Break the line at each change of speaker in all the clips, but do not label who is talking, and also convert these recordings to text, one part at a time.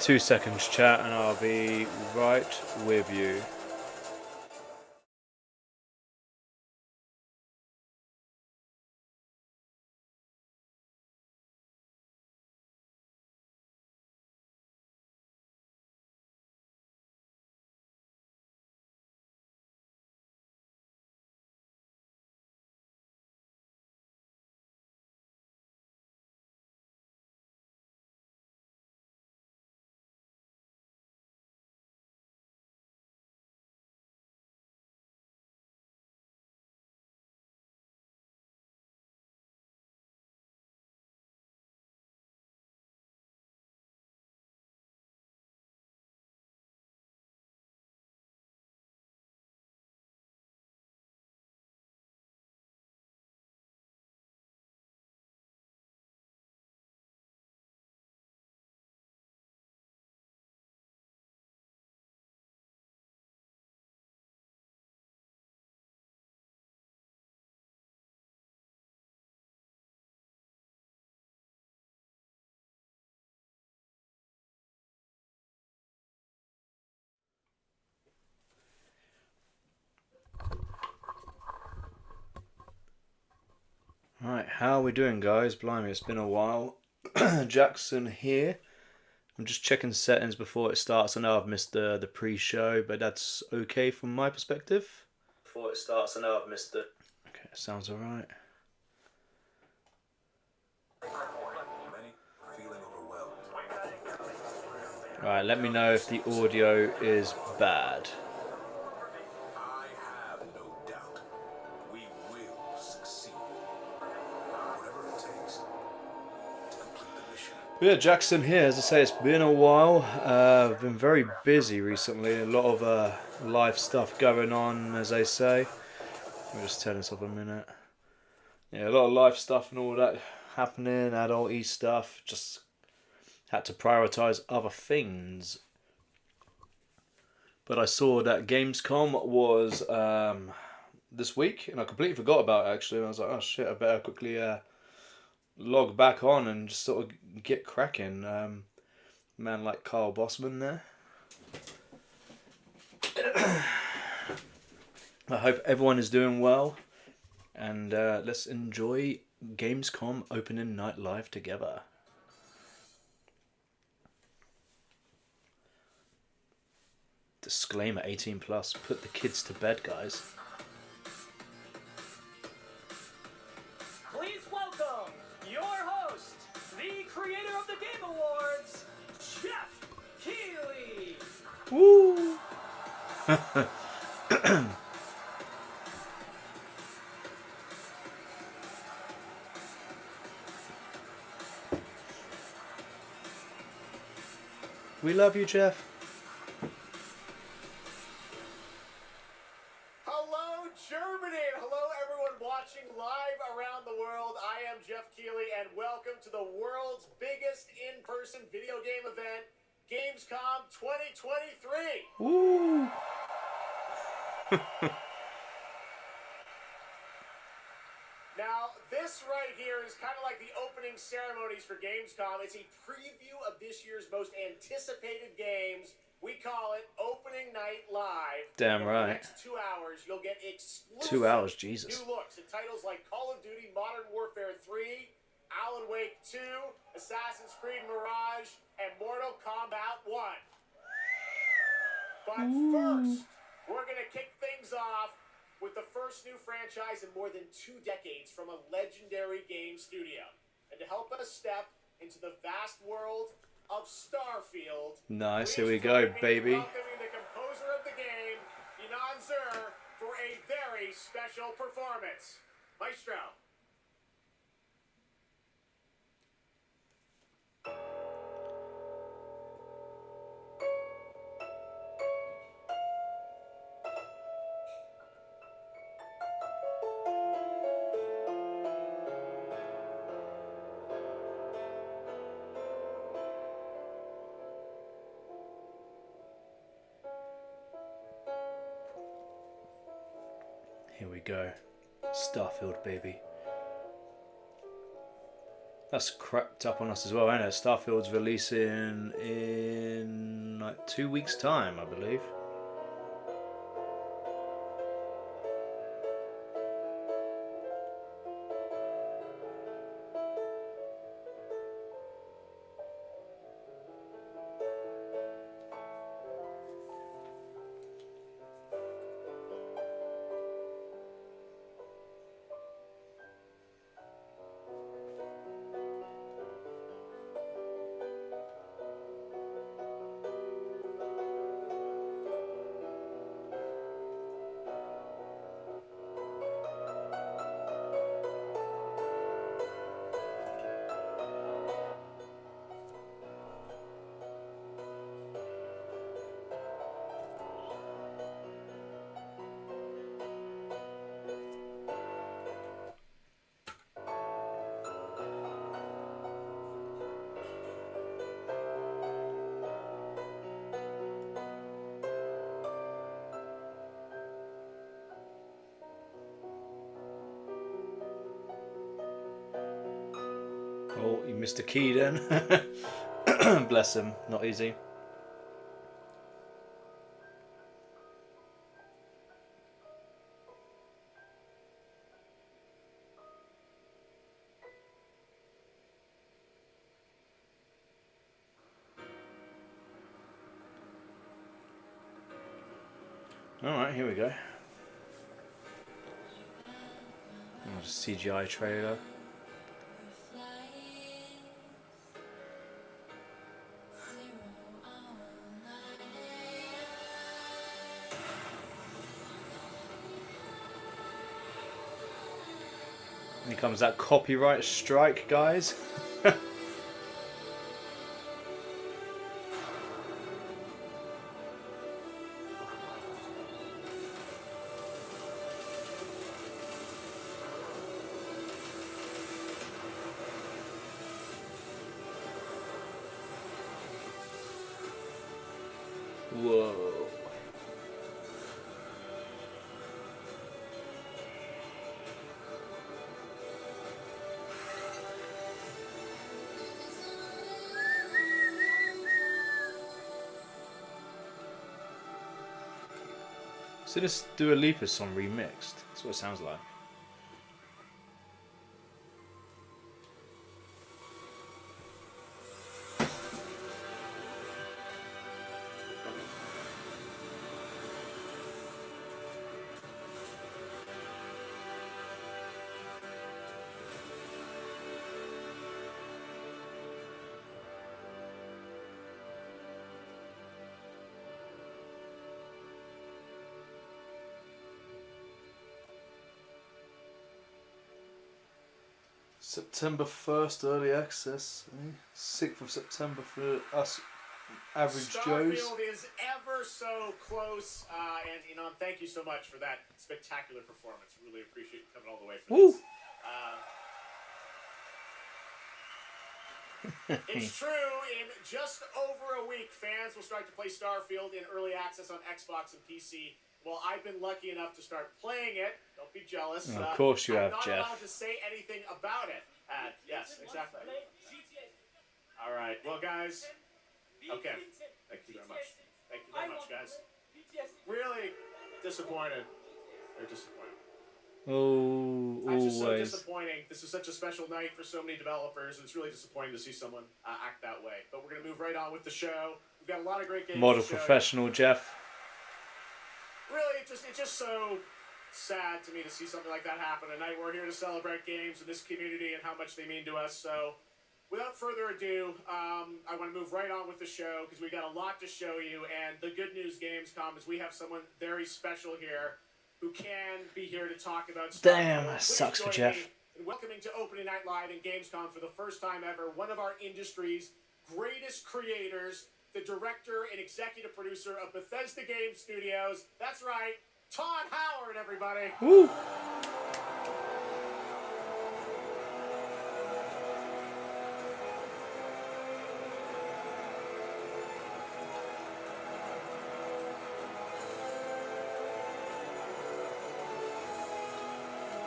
2 seconds chat and I'll be right with you. Right, how are we doing, guys? Blimey, it's been a while. Jackson here. I'm just checking settings before it starts. I know I've missed the pre-show, but that's okay from my perspective. Before it starts, I know I've missed it. Okay, sounds alright. Right, let me know if the audio is bad. Yeah, Jackson here. As I say, it's been a while. I've been very busy recently. A lot of live stuff going on, as they say. Let me just turn this off a minute. Yeah, a lot of live stuff and all that happening, adult-y stuff. Just had to prioritize other things. But I saw that Gamescom was this week, and I completely forgot about it, actually. And I was like, oh shit, I better quickly log back on and just sort of get cracking. Man like Carl Bossman there. I hope everyone is doing well, and let's enjoy Gamescom Opening Night live together. Disclaimer: 18 plus. Put the kids to bed, guys.
Please welcome your host, the creator of the Game Awards, Jeff Keighley.
Woo! We love you, Jeff.
Hello, Germany, and hello, everyone watching live around the world. I am Jeff Keighley, and welcome to the world's biggest in-person video game event, Gamescom 2023.
Woo!
Now, this right here is kind of like the opening ceremonies for Gamescom. It's a preview of this year's most anticipated games. We call it Opening Night Live.
Damn
and
right.
For the next 2 hours, you'll get exclusive
2 hours, Jesus.
new looks at titles like Call of Duty Modern Warfare 3, Alan Wake 2, Assassin's Creed Mirage, and Mortal Kombat 1. But first, we're going to kick things off with the first new franchise in more than 2 decades from a legendary game studio. And to help us step into the vast world of Starfield,
Nice, here we go, baby.
Welcoming the composer of the game, Yinan Zur, for a very special performance. Maestro.
Here we go. Starfield, baby. That's crept up on us as well, ain't it? Starfield's releasing in like 2 weeks' time, I believe. Oh, you missed a key then. Bless him, not easy. Alright, here we go. CGI trailer. Here comes that copyright strike, guys. Whoa. So this Dua Lipa song remixed. That's what it sounds like. September 1st, early access. 6th of September for us average Joes.
Starfield is ever so close, and thank you so much for that spectacular performance. Really appreciate you coming all the way for this. It's true, in just over a week, fans will start to play Starfield in early access on Xbox and PC. Well, I've been lucky enough to start playing it. Don't be jealous.
Of course you have,
I'm not
Jeff.
allowed to say anything about it. Yes, exactly. All right. Well, guys. Okay. Thank you very much. Thank you very much, guys. Really disappointed. They're disappointed.
Oh,
It's just so
always.
disappointing. This is such a special night for so many developers. It's really disappointing to see someone act that way. But we're going to move right on with the show. We've got a lot of great games
Model
to show
professional, Jeff.
Really, it's just so sad to me to see something like that happen. Tonight we're here to celebrate games and this community and how much they mean to us. So, without further ado, I want to move right on with the show because we got a lot to show you. And the good news, Gamescom, is we have someone very special here who can be here to talk about stuff.
Damn, that sucks for Jeff.
And welcoming to Opening Night Live in Gamescom for the first time ever, one of our industry's greatest creators, the director and executive producer of Bethesda Game Studios. That's right, Todd Howard, everybody.
Woo.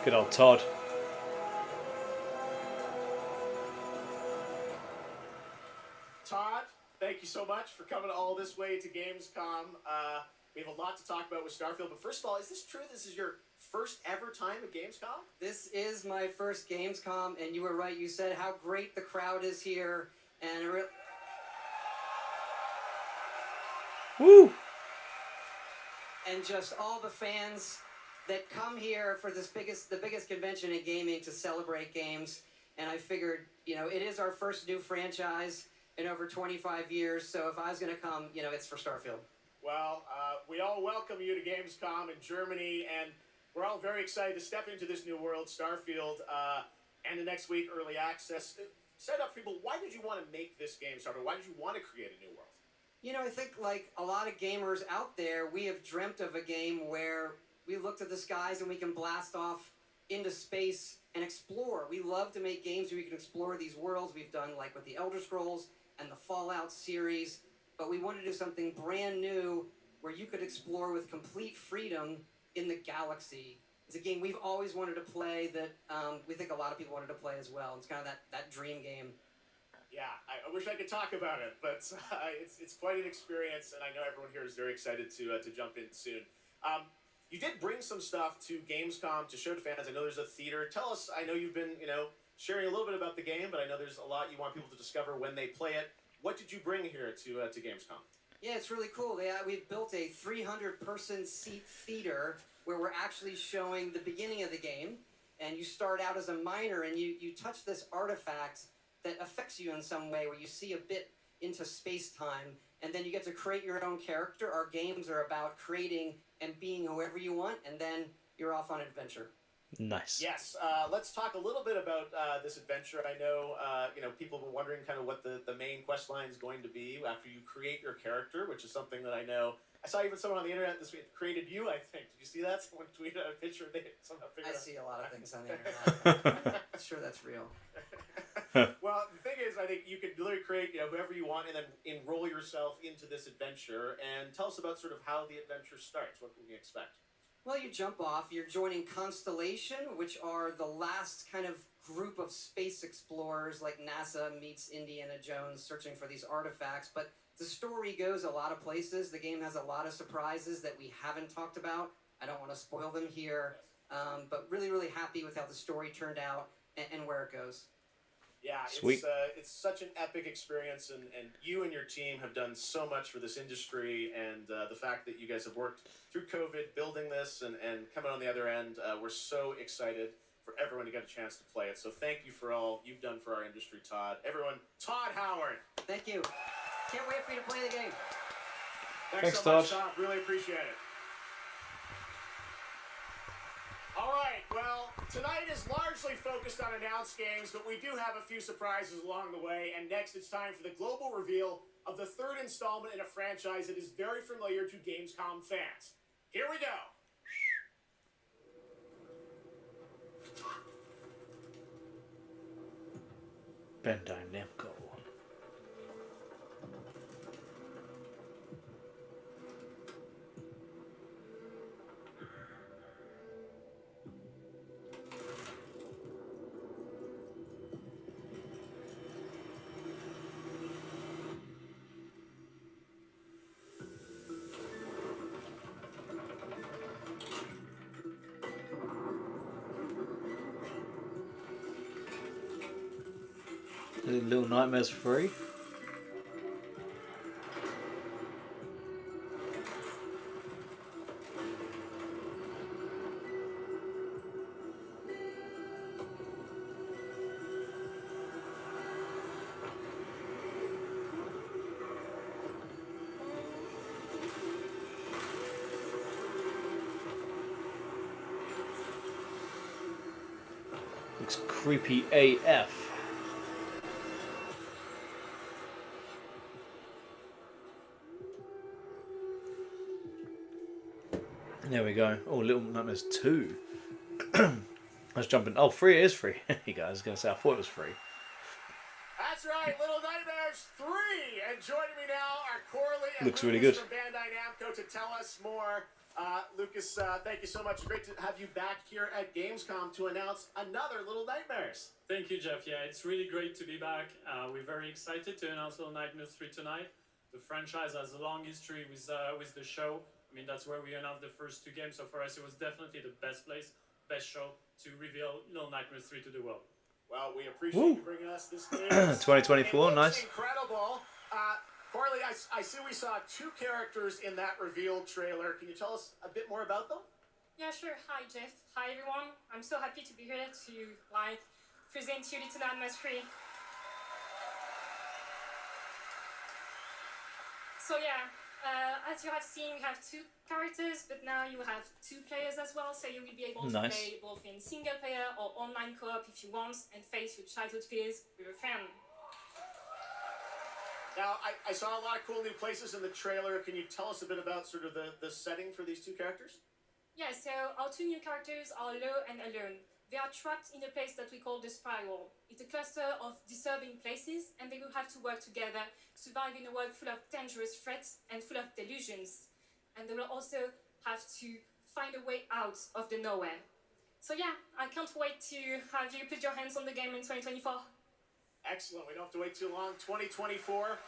Good old Todd.
Todd, thank you so much for coming all this way to Gamescom. We have a lot to talk about with Starfield, but first of all, is this true? This is your first ever time at Gamescom?
This is my first Gamescom, and you were right. You said how great the crowd is here, and
Woo!
and just all the fans that come here for the biggest convention in gaming to celebrate games. And I figured, it is our first new franchise in over 25 years. So if I was going to come, it's for Starfield.
Well, we all welcome you to Gamescom in Germany, and we're all very excited to step into this new world, Starfield, and the next week, early access. Set up for people, why did you want to make this game, Starfield? Why did you want to create a new world?
I think like a lot of gamers out there, we have dreamt of a game where we look to the skies and we can blast off into space and explore. We love to make games where we can explore these worlds. We've done like with the Elder Scrolls and the Fallout series, but we want to do something brand new where you could explore with complete freedom in the galaxy. It's a game we've always wanted to play that we think a lot of people wanted to play as well. It's kind of that dream game.
Yeah, I wish I could talk about it, but it's quite an experience, and I know everyone here is very excited to jump in soon. You did bring some stuff to Gamescom to show to fans. I know there's a theater. Tell us, I know you've been, sharing a little bit about the game, but I know there's a lot you want people to discover when they play it. What did you bring here to Gamescom?
Yeah, it's really cool. We've built a 300-person seat theater where we're actually showing the beginning of the game, and you start out as a miner, and you touch this artifact that affects you in some way, where you see a bit into space-time, and then you get to create your own character. Our games are about creating and being whoever you want, and then you're off on an adventure.
Nice.
Yes, let's talk a little bit about this adventure. I know, people were wondering kind of what the main quest line is going to be after you create your character, which is something that I know. I saw even someone on the internet this week created you, I think. Did you see that? Someone tweeted a picture. They somehow figured
I see a lot of things on the internet. I'm sure that's real.
Well, the thing is, I think you could literally create whoever you want and then enroll yourself into this adventure. And tell us about sort of how the adventure starts. What can we expect?
Well, you jump off. You're joining Constellation, which are the last kind of group of space explorers, like NASA meets Indiana Jones searching for these artifacts. But the story goes a lot of places. The game has a lot of surprises that we haven't talked about. I don't want to spoil them here, but really, really happy with how the story turned out and where it goes.
Yeah,
Sweet.
It's such an epic experience, and you and your team have done so much for this industry, and the fact that you guys have worked through COVID building this and coming on the other end, we're so excited for everyone to get a chance to play it. So thank you for all you've done for our industry, Todd. Everyone, Todd Howard.
Thank you. Can't wait for you to play the game.
Thanks so much, Todd. Really appreciate it. All right, well, tonight is largely focused on announced games, but we do have a few surprises along the way. And next, it's time for the global reveal of the third installment in a franchise that is very familiar to Gamescom fans. Here we go.
Bandai Namco. Little Nightmares free. Looks creepy AF. There we go. Oh, Little Nightmares 2. I was jumping. Oh, free, it is free. You guys, I was going to say, I thought it was free.
That's right. right, Little Nightmares 3. And joining me now are Corley and
Looks
Lucas
really good.
from Bandai Namco to tell us more. Lucas, thank you so much. Great to have you back here at Gamescom to announce another Little Nightmares.
Thank you, Jeff. Yeah, it's really great to be back. We're very excited to announce Little Nightmares 3 tonight. The franchise has a long history with the show. I mean, that's where we announced the first 2 games, so for us it was definitely the best place, best show to reveal Little Nightmares 3 to the world.
Well, we appreciate you bringing us this news.
2024,
It looks
nice.
incredible. Corley, I see we saw 2 characters in that reveal trailer. Can you tell us a bit more about them?
Yeah, sure. Hi, Jeff. Hi, everyone. I'm so happy to be here to present you Little Nightmares 3. So yeah, as you have seen, we have 2 characters, but now you have 2 players as well, so you will be able to play both in single player or online co-op if you want, and face your childhood fears with a friend.
Now, I saw a lot of cool new places in the trailer. Can you tell us a bit about sort of the setting for these 2 characters?
Yeah, so our 2 new characters are Lo and Alone. They are trapped in a place that we call the Spiral. It's a cluster of disturbing places, and they will have to work together, survive in a world full of dangerous threats and full of delusions. And they will also have to find a way out of the nowhere. So yeah, I can't wait to have you put your hands on the game in 2024.
Excellent. We don't have to wait too long. 2024.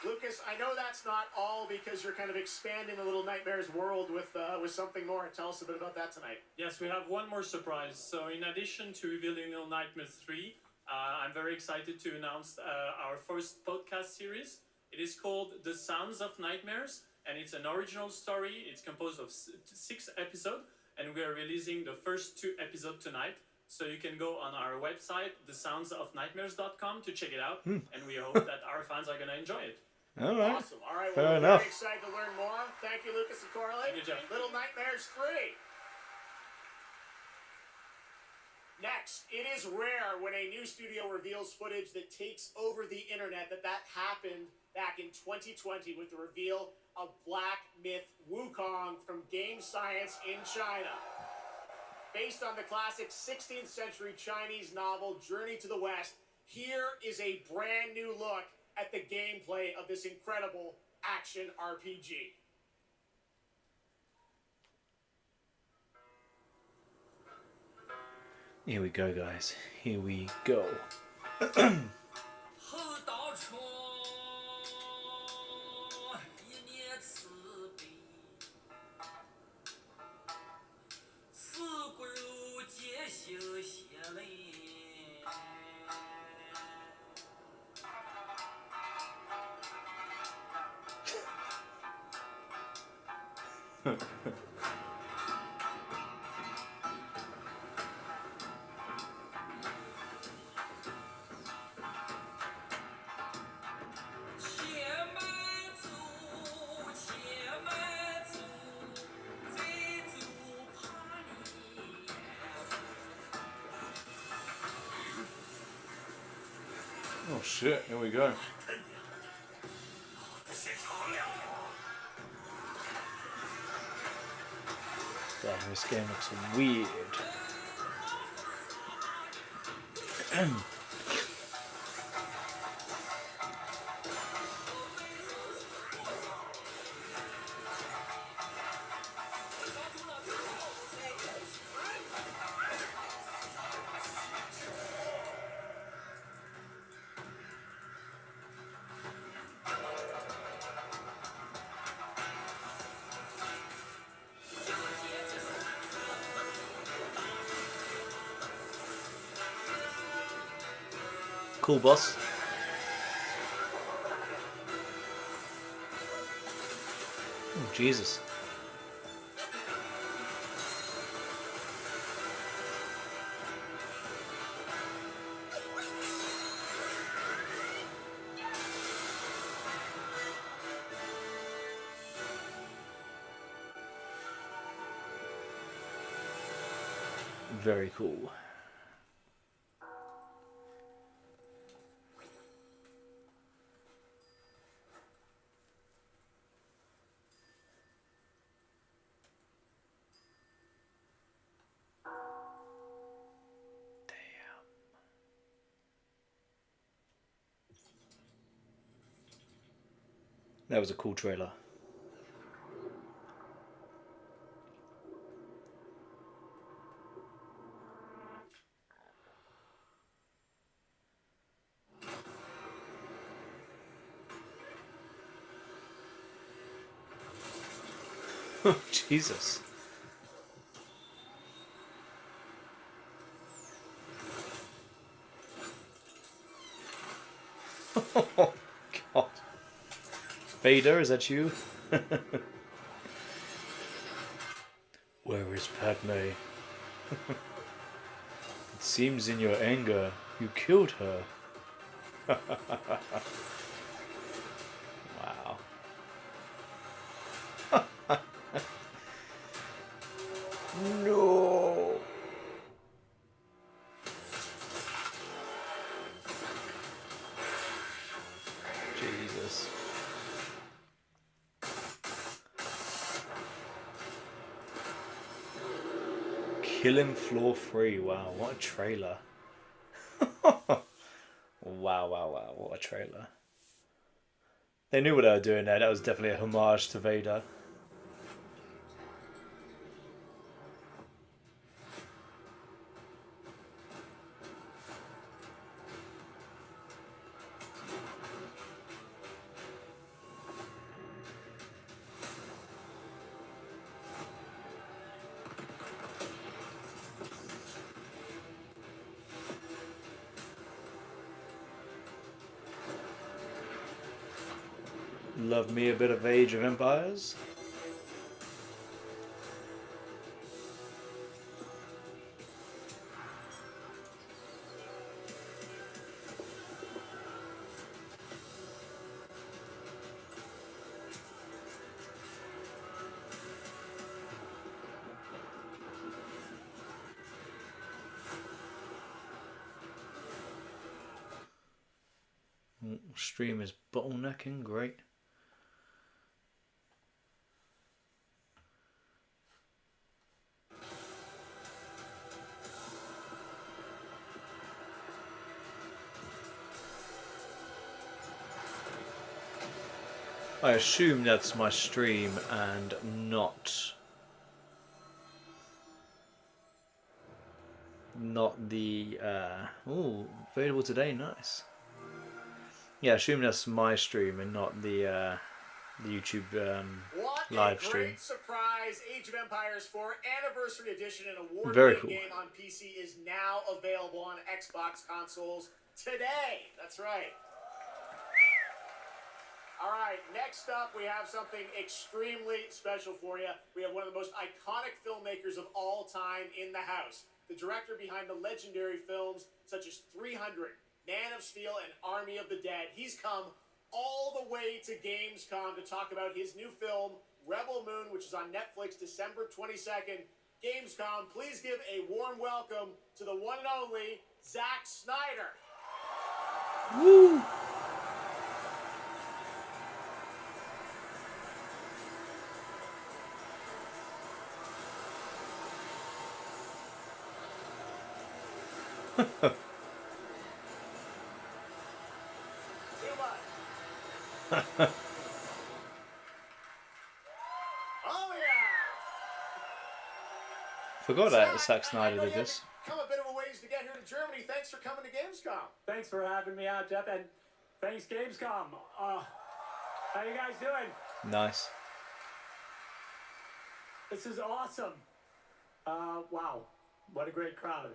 Lucas, I know that's not all because you're kind of expanding the Little Nightmares world with something more. Tell us a bit about that tonight.
Yes, we have one more surprise. So in addition to revealing Little Nightmares 3, I'm very excited to announce our first podcast series. It is called The Sounds of Nightmares, and it's an original story. It's composed of 6 episodes, and we are releasing the first 2 episodes tonight. So you can go on our website, thesoundsofnightmares.com, to check it out, and we hope that our fans are going to enjoy it.
All right.
Awesome. All right,
Fair
well,
enough.
Very excited to learn more. Thank you, Lucas and Corley.
Thank you, Jeff.
Little Nightmares 3. Next, it is rare when a new studio reveals footage that takes over the internet. That happened back in 2020 with the reveal of Black Myth Wukong from Game Science in China. Based on the classic 16th century Chinese novel Journey to the West, here is a brand new look at the gameplay of this incredible action RPG.
Here we go, guys. Here we go. Oh shit, here we go. Damn, this game looks weird. Cool, boss. Oh, Jesus. Very cool. That was a cool trailer. Jesus. Oh, God. Vader, is that you? Where is Padme? It seems in your anger you killed her. Wow. No. Jesus. Killing Floor 3. Wow, what a trailer. Wow, wow, wow, what a trailer. They knew what they were doing there. That was definitely a homage to Vader. Love me a bit of Age of Empires. Stream is bottlenecking, great. I assume that's my stream and not the oh, available today, nice. Yeah, I assume that's my stream and not the YouTube live stream.
What a great surprise! Age of Empires 4 Anniversary Edition, an
Very
award-winning
cool.
game on PC, is now available on Xbox consoles today. That's right. All right, next up we have something extremely special for you. We have one of the most iconic filmmakers of all time in the house. The director behind the legendary films such as 300, Man of Steel, and Army of the Dead. He's come all the way to Gamescom to talk about his new film, Rebel Moon, which is on Netflix December 22nd. Gamescom, please give a warm welcome to the one and only Zack Snyder.
Woo!
Oh yeah!
Forgot that Zack Snyder did this.
Come a bit of a ways to get here to Germany. Thanks for coming to Gamescom.
Thanks for having me out, Jeff, and thanks Gamescom. How you guys doing?
Nice.
This is awesome. Wow, what a great crowd.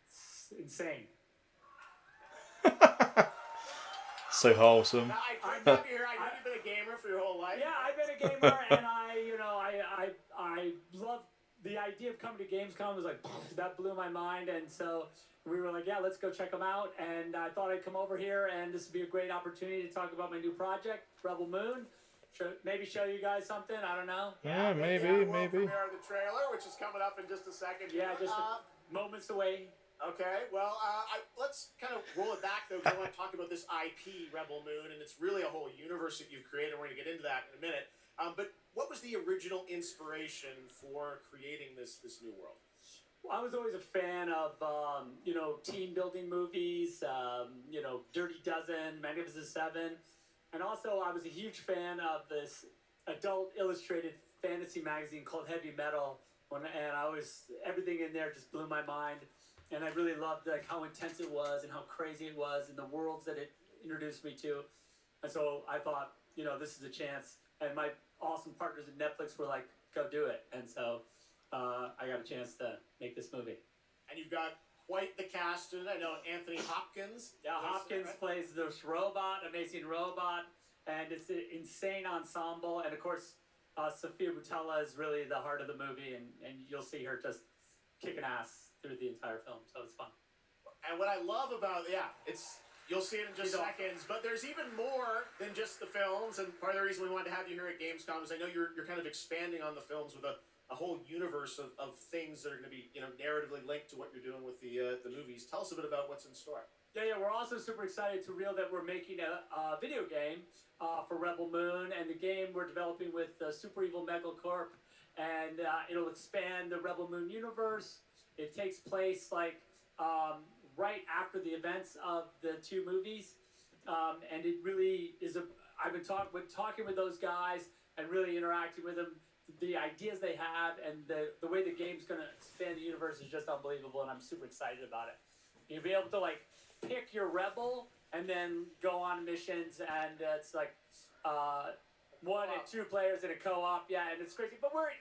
It's insane.
So wholesome.
Now, I'm happy here. I know you've been a gamer for your whole life.
Yeah, I've been a gamer, and I love the idea of coming to Gamescom. Was like that blew my mind, and so we were like, yeah, let's go check them out. And I thought I'd come over here, and this would be a great opportunity to talk about my new project, Rebel Moon. Maybe show you guys something. I don't know.
Yeah, maybe.
Premiere of the trailer, which is coming up in just a second.
Yeah, just moments away.
Okay, well, let's kind of roll it back, though, because I want to talk about this IP, Rebel Moon, and it's really a whole universe that you've created. We're going to get into that in a minute. But what was the original inspiration for creating this new world?
Well, I was always a fan of, team building movies, Dirty Dozen, Magnificent Seven. And also, I was a huge fan of this adult illustrated fantasy magazine called Heavy Metal, and everything in there just blew my mind. And I really loved like how intense it was and how crazy it was and the worlds that it introduced me to. And so I thought, this is a chance. And my awesome partners at Netflix were like, go do it. And so I got a chance to make this movie.
And you've got quite the cast in it. I know Anthony Hopkins.
Yeah, Hopkins plays this robot, amazing robot, and it's an insane ensemble. And of course, Sofia Boutella is really the heart of the movie, and you'll see her just kicking ass through the entire film. So it's fun.
And what I love about you'll see it in just seconds, but there's even more than just the films. And part of the reason we wanted to have you here at Gamescom is I know you're kind of expanding on the films with a whole universe of things that are going to be narratively linked to what you're doing with the movies. Tell us a bit about what's in store.
Yeah, we're also super excited to reveal that we're making a video game for Rebel Moon, and the game we're developing with Super Evil Megacorp, and it'll expand the Rebel Moon universe. It takes place right after the events of the two movies, and it really is I've been talking with those guys and really interacting with them. The ideas they have and the way the game's going to expand the universe is just unbelievable, and I'm super excited about it. You'll be able to pick your rebel and then go on missions, and it's one and two players in a co-op, and it's crazy. But we're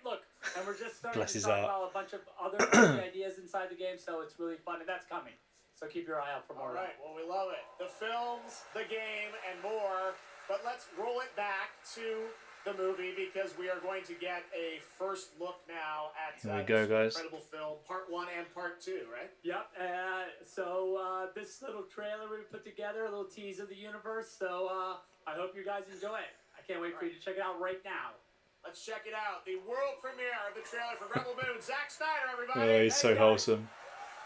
just starting to talk about a bunch of other ideas inside the game, so it's really fun, and that's coming. So keep your eye out for more.
All right, well, we love it. The films, the game, and more. But let's roll it back to the movie, because we are going to get a first look now at
Here we go, guys.
Incredible film, part 1 and part 2, right?
Yep. So this little trailer we put together, a little tease of the universe. So I hope you guys enjoy it. I can't wait for you to check it out right now.
Let's check it out. The world premiere of the trailer for Rebel Moon. Zack Snyder, everybody.
Oh, he's so wholesome.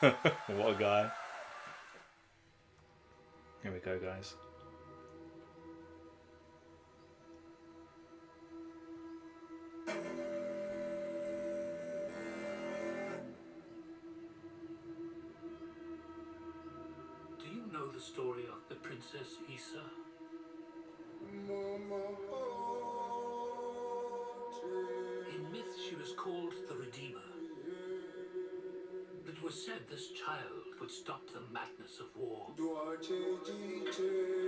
What a guy. Here we go, guys.
Do you know the story of the Princess Issa? In myth, she was called the Redeemer. It was said this child would stop the madness of war.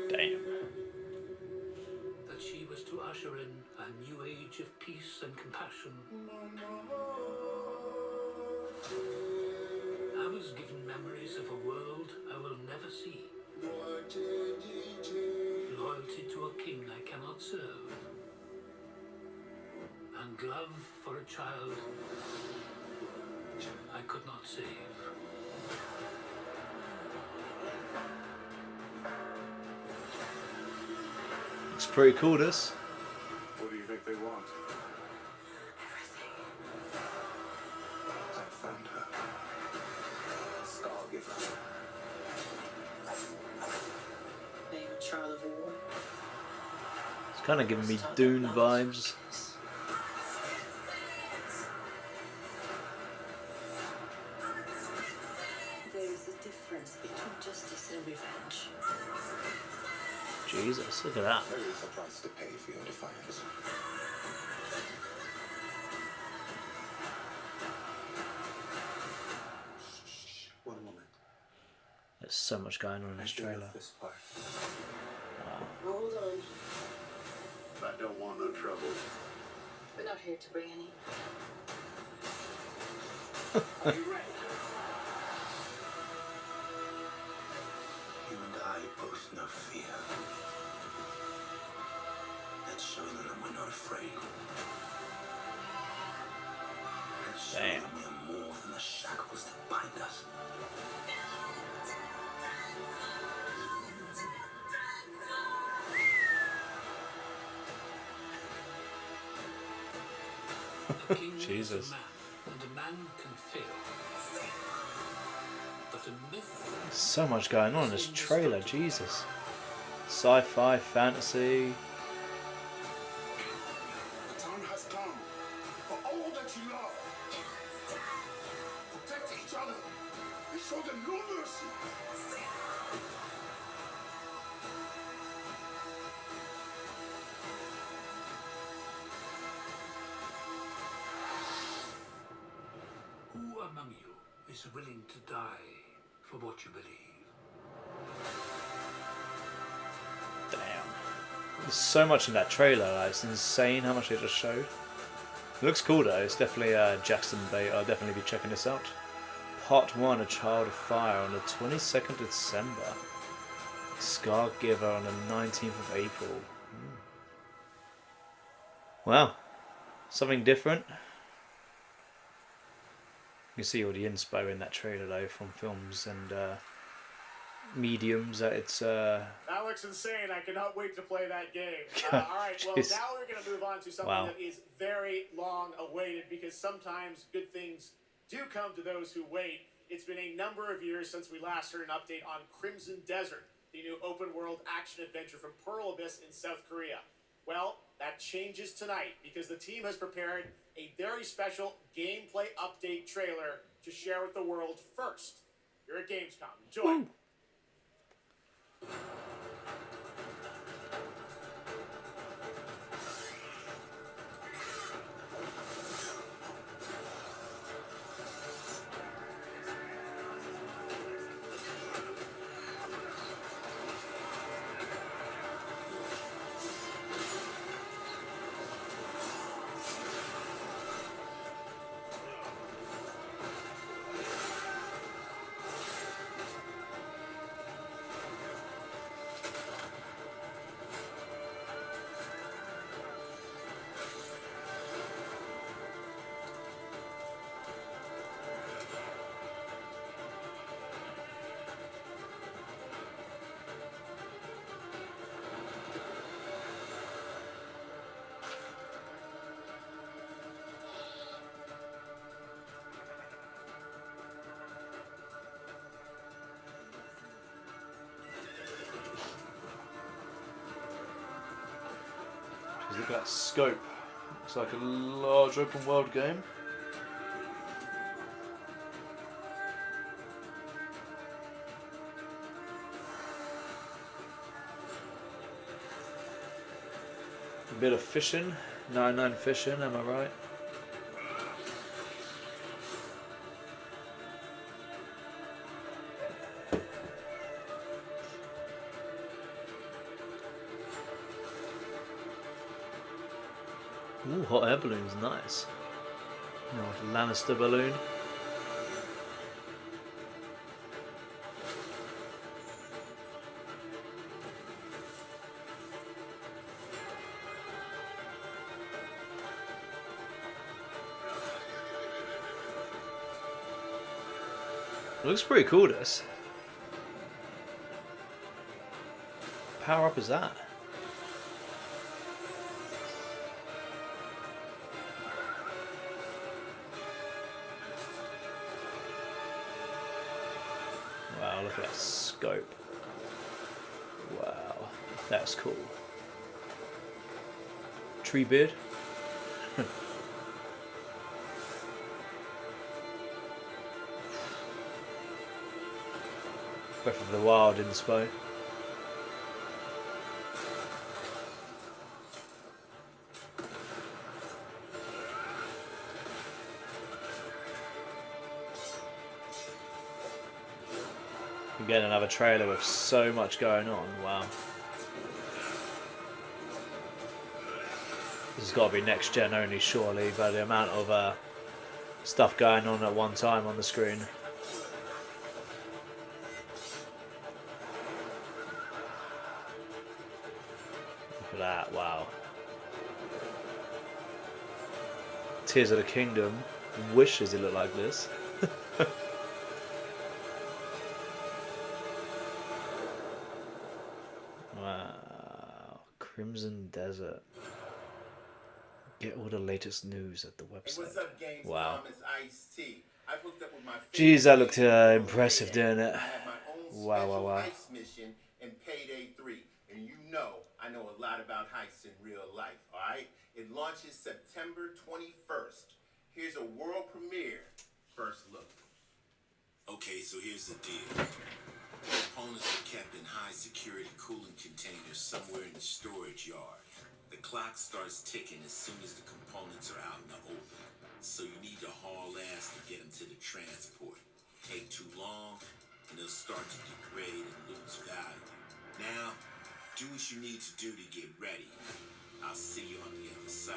Damn.
That she was to usher in a new age of peace and compassion. I was given memories of a world I will never see. Loyalty to a king I cannot serve. And love for a child I could not save.
It's pretty cool, this.
What do you think they want?
Everything.
I found her. Scargiver.
Being a child of war.
It's kind of giving me Dune vibes.
There is a difference between justice and revenge.
Jesus, look at that.
There is a price to pay for your defiance. Shh. One moment.
There's so much going on in this trailer.
This part.
Hold on.
I don't want no trouble.
We're not here to bring any.
Are you ready? You and I both know fear. Let's show them that we're not afraid. Let's show
Damn.
them we're more than the shackles that bind us.
A king
Jesus.
is a man, and a man can fail. But a myth
So much going on in this trailer, Jesus. Sci-fi, fantasy.
The time has come for all that you love. Protect each other and show them no mercy.
is willing to die for what you believe.
Damn. There's so much in that trailer, like, it's insane how much they just showed. It looks cool though, it's definitely Jackson bait. I'll definitely be checking this out. Part 1, A Child of Fire on the 22nd of December. Scar Giver on the 19th of April. Wow. Something different. You can see all the inspo in that trailer though from films and mediums that it's
That looks insane. I cannot wait to play that game. Alright, well now we're going to move on to something that is very long awaited, because sometimes good things do come to those who wait. It's been a number of years since we last heard an update on Crimson Desert, the new open world action adventure from Pearl Abyss in South Korea. Well, that changes tonight because the team has prepared a very special gameplay update trailer to share with the world first. You're at Gamescom. Enjoy.
Look at that scope. Looks like a large open world game. A bit of fishing, 99 fishing, am I right? Ooh, hot air balloon's nice. Oh, Lannister balloon. Looks pretty cool, this. Power up is that? Wow, look at that scope. Wow, that's cool. Tree beard. Breath of the Wild inspo. Again, another trailer with so much going on. Wow. This has got to be next gen only, surely, by the amount of stuff going on at one time on the screen. Look at that, wow. Tears of the Kingdom wishes it looked like this. Wow, Crimson Desert. Get all the latest news at the website.
What's up, Gamescom?
Wow.
It's Ice-T. I've hooked up with my
Jeez, that looked impressive doing it.
I have my own
Wow,
special
wow, wow.
heist mission in Payday 3. And you know I know a lot about heists in real life, alright? It launches September 21st. Here's a world premiere. First look.
Okay, so here's the deal. Components are kept in high security cooling containers somewhere in the storage yard. The clock starts ticking as soon as the components are out in the open. So you need to haul ass to get them to the transport. Take too long, and they'll start to degrade and lose value. Now, do what you need to do to get ready. I'll see you on the other side.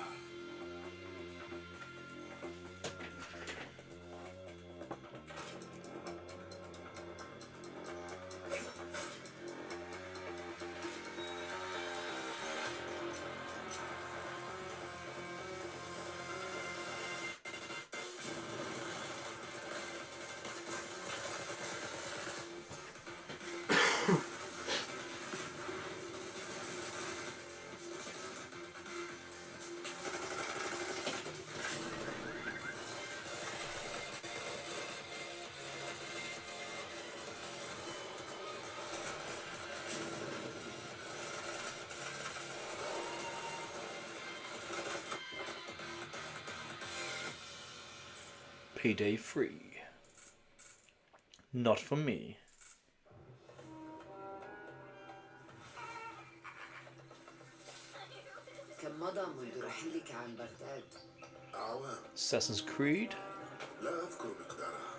PD free. Not for me.
كم مضى منذ رحيلك عن بغداد؟
أعوام.
Assassin's Creed.
لا أذكر مقدارها.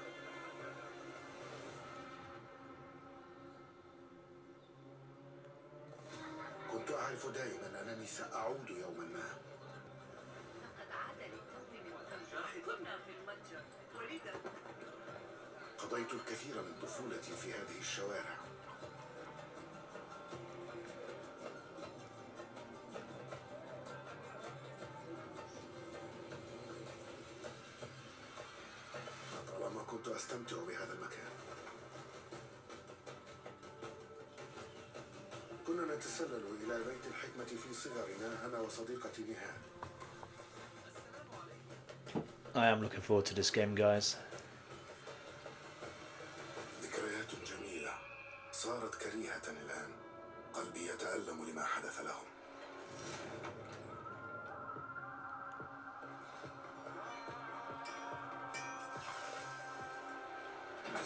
كنت أعرف دائما أنني سأعود يوما ما.
لقد عاد للتو من المتجر. كنا في المتجر ولذا
قضيت الكثير من طفولتي في هذه الشوارع. طالما كنت أستمتع بهذا المكان. كنا نتسلل إلى بيت الحكمة في صغرنا أنا وصديقتي نهاد.
I am looking forward to this game, guys.
ذكريات جميلة صارت كريهة الآن. قلبي يتألم لما حدث لهم.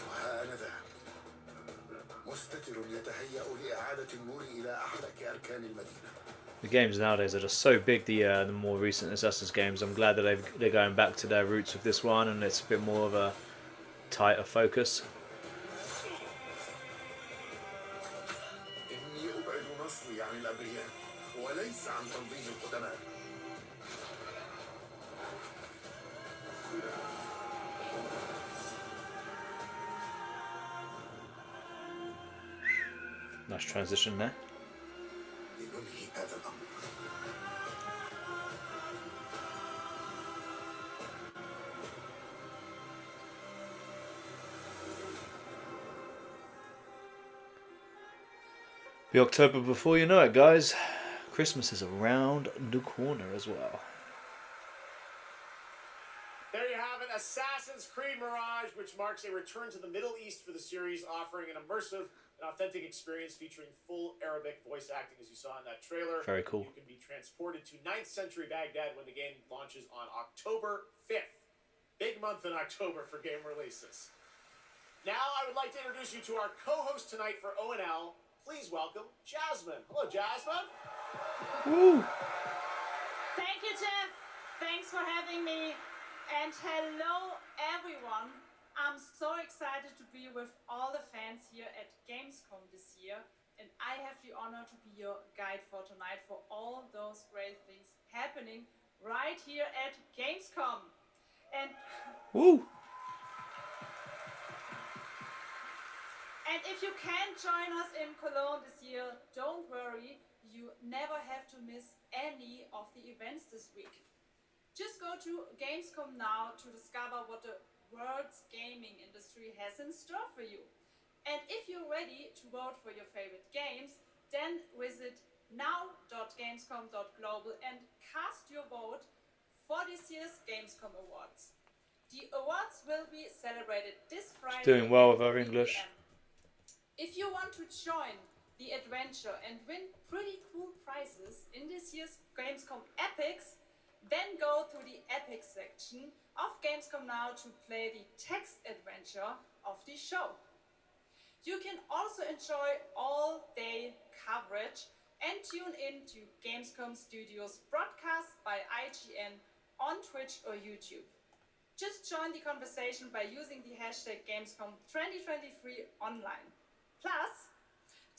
وها أنا ذا مستتر يتهيأ لإعادة النور إلى أحلك أركان المدينة.
The games nowadays are just so big. The more recent Assassin's games. I'm glad that they're going back to their roots with this one, and it's a bit more of a tighter focus.
إني أبعد نصري عن الأبرياء وليس عن تنظيم القدماء.
Nice transition there.
لننهي هذا الأمر.
Be October before you know it, guys. Christmas is around the corner as well.
There you have it, Assassin's Creed Mirage, which marks a return to the Middle East for the series, offering an immersive and authentic experience featuring full Arabic voice acting, as you saw in that trailer.
Very cool.
You can be transported to 9th century Baghdad when the game launches on October 5th. Big month in October for game releases. Now I would like to introduce you to our co-host tonight for ONL. Please welcome Jasmine. Hello, Jasmine.
Woo!
Thank you, Jeff. Thanks for having me. And hello, everyone. I'm so excited to be with all the fans here at Gamescom this year. And I have the honor to be your guide for tonight for all those great things happening right here at Gamescom. And
Woo!
And if you can't join us in Cologne this year, don't worry, you never have to miss any of the events this week. Just go to Gamescom now to discover what the world's gaming industry has in store for you. And if you're ready to vote for your favorite games, then visit now.gamescom.global and cast your vote for this year's Gamescom Awards. The awards will be celebrated this Friday.
Doing well with
at
our
3
English.
p.m. If you want to join the adventure and win pretty cool prizes in this year's Gamescom Epics, then go to the Epics section of Gamescom Now to play the text adventure of the show. You can also enjoy all-day coverage and tune in to Gamescom Studios broadcast by IGN on Twitch or YouTube. Just join the conversation by using the hashtag Gamescom 2023 online. Plus,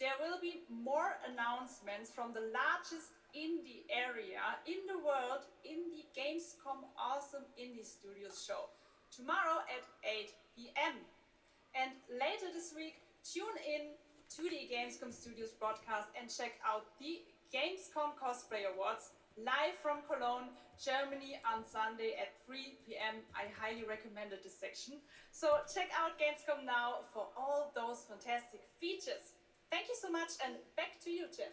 there will be more announcements from the largest indie area in the world in the Gamescom Awesome Indie Studios show tomorrow at 8 p.m. And later this week, tune in to the Gamescom Studios broadcast and check out the Gamescom Cosplay Awards live from Cologne, Germany on Sunday at 3 p.m. I highly recommended this section. So check out Gamescom now for all those fantastic features. Thank you so much, and back to you, Jeff.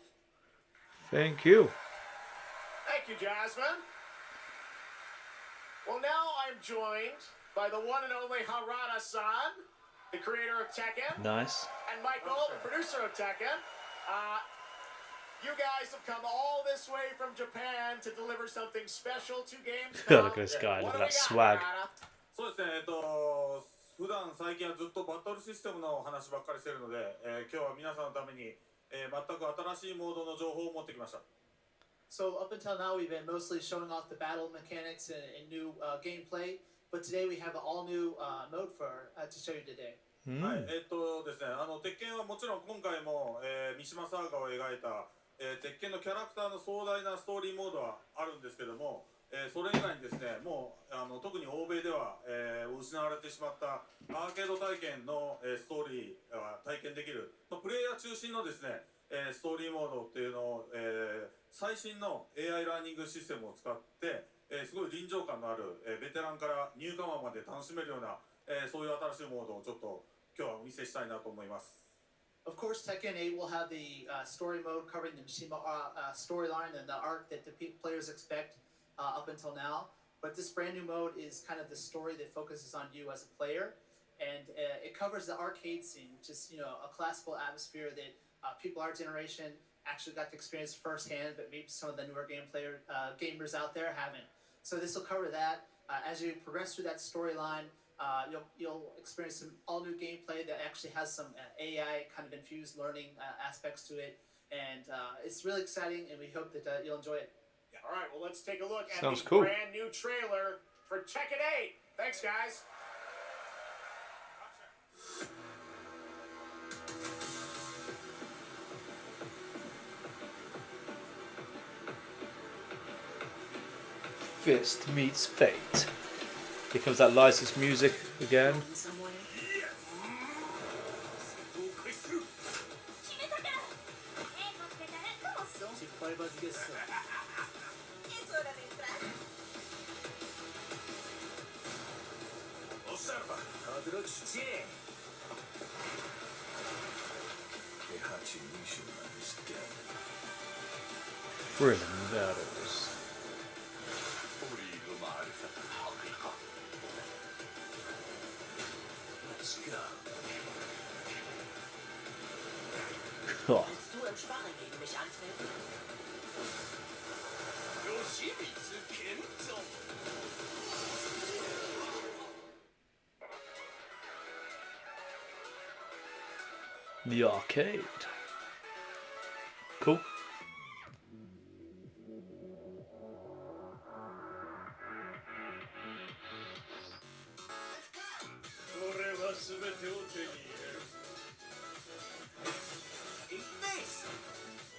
Thank you.
Thank you, Jasmine. Well, now I'm joined by the one and only Harada-san, the creator of Tekken.
Nice.
And Michael, the producer of Tekken. You guys have come all this way from Japan to deliver something special to Gamescom.
Look at this guy. Look
What
at
do
that
we got,
swag.
Harada?
そうですね、普段最近はずっとバトルシステムの話ばっかりしてるので、今日は皆さんのために、全く新しいモードの情報を持ってきました。
So up until now, we've been mostly showing off the battle mechanics and new gameplay, but today we have an all-new mode to show you today.
はい、ですね、鉄拳はもちろん今回も、三島サーガを描いた、鉄拳のキャラクターの壮大なストーリーモードはあるんですけども、それ以外にですね、もう特に欧米では、失われてしまったアーケード体験の、ストーリーが体験できる、プレイヤー中心のですね、ストーリーモードっていうのを、最新の AI ラーニングシステムを使って、すごい臨場感のある、ベテランからニューカマーまで楽しめるような、そういう新しいモードをちょっと今日はお見せしたいなと思います。
Of course, Tekken 8 will have the story mode covering the Mishima storyline and the arc that the players expect up until now. But this brand new mode is kind of the story that focuses on you as a player, and it covers the arcade scene, which is a classical atmosphere that people our generation actually got to experience firsthand, but maybe some of the newer gamers out there haven't. So this will cover that. As you progress through that storyline, you'll experience some all-new gameplay that actually has some AI kind of infused learning aspects to it, and it's really exciting, and we hope that you'll enjoy it.
All right, well, let's take a look at
Sounds
the
cool.
brand new trailer for Tekken 8. Thanks, guys.
Fist meets fate. Here comes that licensed music again. Thrilling battles. Oh.
Willst du im Sparring gegen mich antreten?
The arcade. Cool.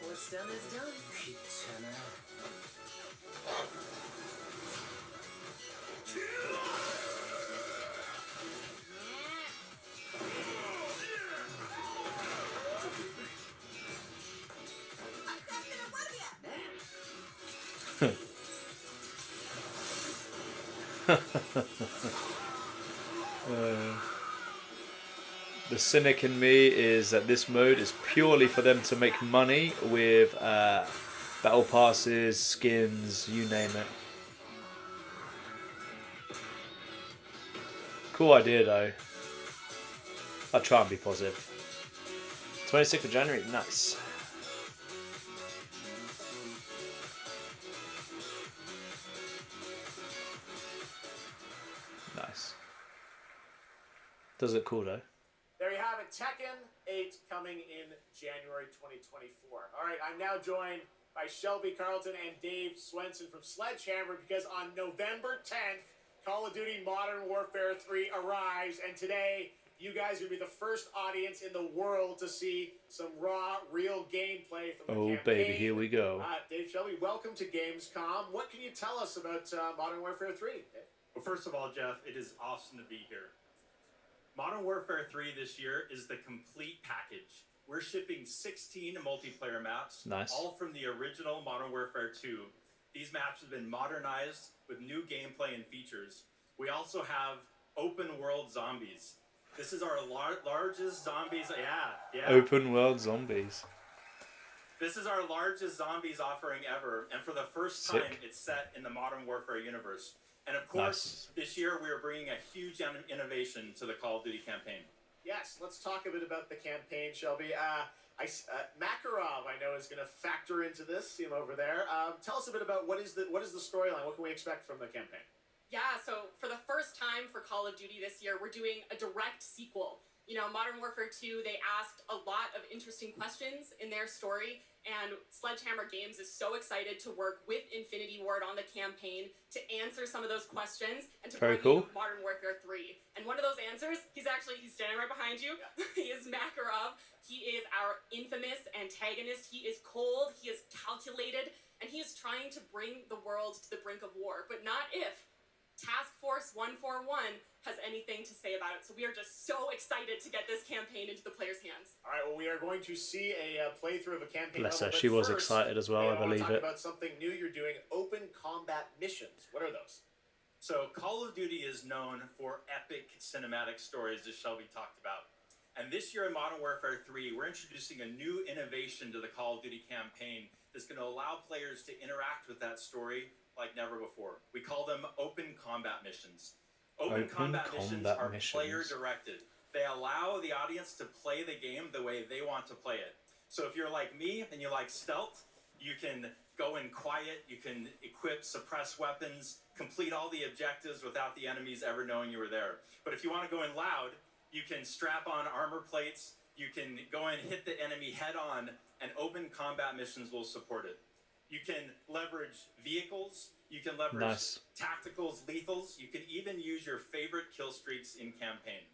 What's done is done.
The cynic in me is that this mode is purely for them to make money with battle passes, skins, you name it. Cool idea though. I'll try and be positive. 26th of January, nice. Nice. Does look cool though.
There you have it, Tekken 8 coming in January 2024. All right, I'm now joined by Shelby Carlton and Dave Swenson from Sledgehammer because on November 10th, Call of Duty Modern Warfare 3 arrives, and today you guys are going to be the first audience in the world to see some raw, real gameplay from the campaign.
Oh, baby, here we go.
Dave Shelby, welcome to Gamescom. What can you tell us about Modern Warfare 3?
Well, first of all, Jeff, it is awesome to be here. Modern Warfare 3 this year is the complete package. We're shipping 16 multiplayer maps,
Nice.
all from the original Modern Warfare 2. These maps have been modernized with new gameplay and features. We also have open world zombies. This is our largest zombies. Yeah.
Open world zombies.
This is our largest zombies offering ever, and for the first time, it's set in the Modern Warfare universe. And of course, this year we are bringing a huge innovation to the Call of Duty campaign.
Yes, let's talk a bit about the campaign, Shelby. Makarov, I know, is going to factor into this. See him over there. Tell us a bit about what is the storyline. What can we expect from the campaign?
Yeah, so for the first time for Call of Duty this year, we're doing a direct sequel. You know, Modern Warfare 2, they asked a lot of interesting questions in their story, and Sledgehammer Games is so excited to work with Infinity Ward on the campaign to answer some of those questions and to bring you Modern Warfare 3. And one of those answers, he's standing right behind you. Yeah. He is Makarov. He is our infamous antagonist. He is cold, he is calculated, and he is trying to bring the world to the brink of war, but not if Task Force 141 has anything to say about it. So we are just so excited to get this campaign into the players' hands.
All right, well, we are going to see a playthrough of a campaign.
Bless her, she was excited as well, I believe it.
Talk about something new you're doing, open combat missions. What are those?
So Call of Duty is known for epic cinematic stories, as Shelby talked about. And this year in Modern Warfare 3, we're introducing a new innovation to the Call of Duty campaign that's going to allow players to interact with that story like never before. We call them open combat missions. Open combat missions are player-directed. They allow the audience to play the game the way they want to play it. So if you're like me and you like stealth, you can go in quiet, you can equip, suppress weapons, complete all the objectives without the enemies ever knowing you were there. But if you want to go in loud, you can strap on armor plates, you can go in, hit the enemy head on, and open combat missions will support it. You can leverage vehicles, you can leverage tacticals, lethals, you can even use your favorite kill streaks in campaign.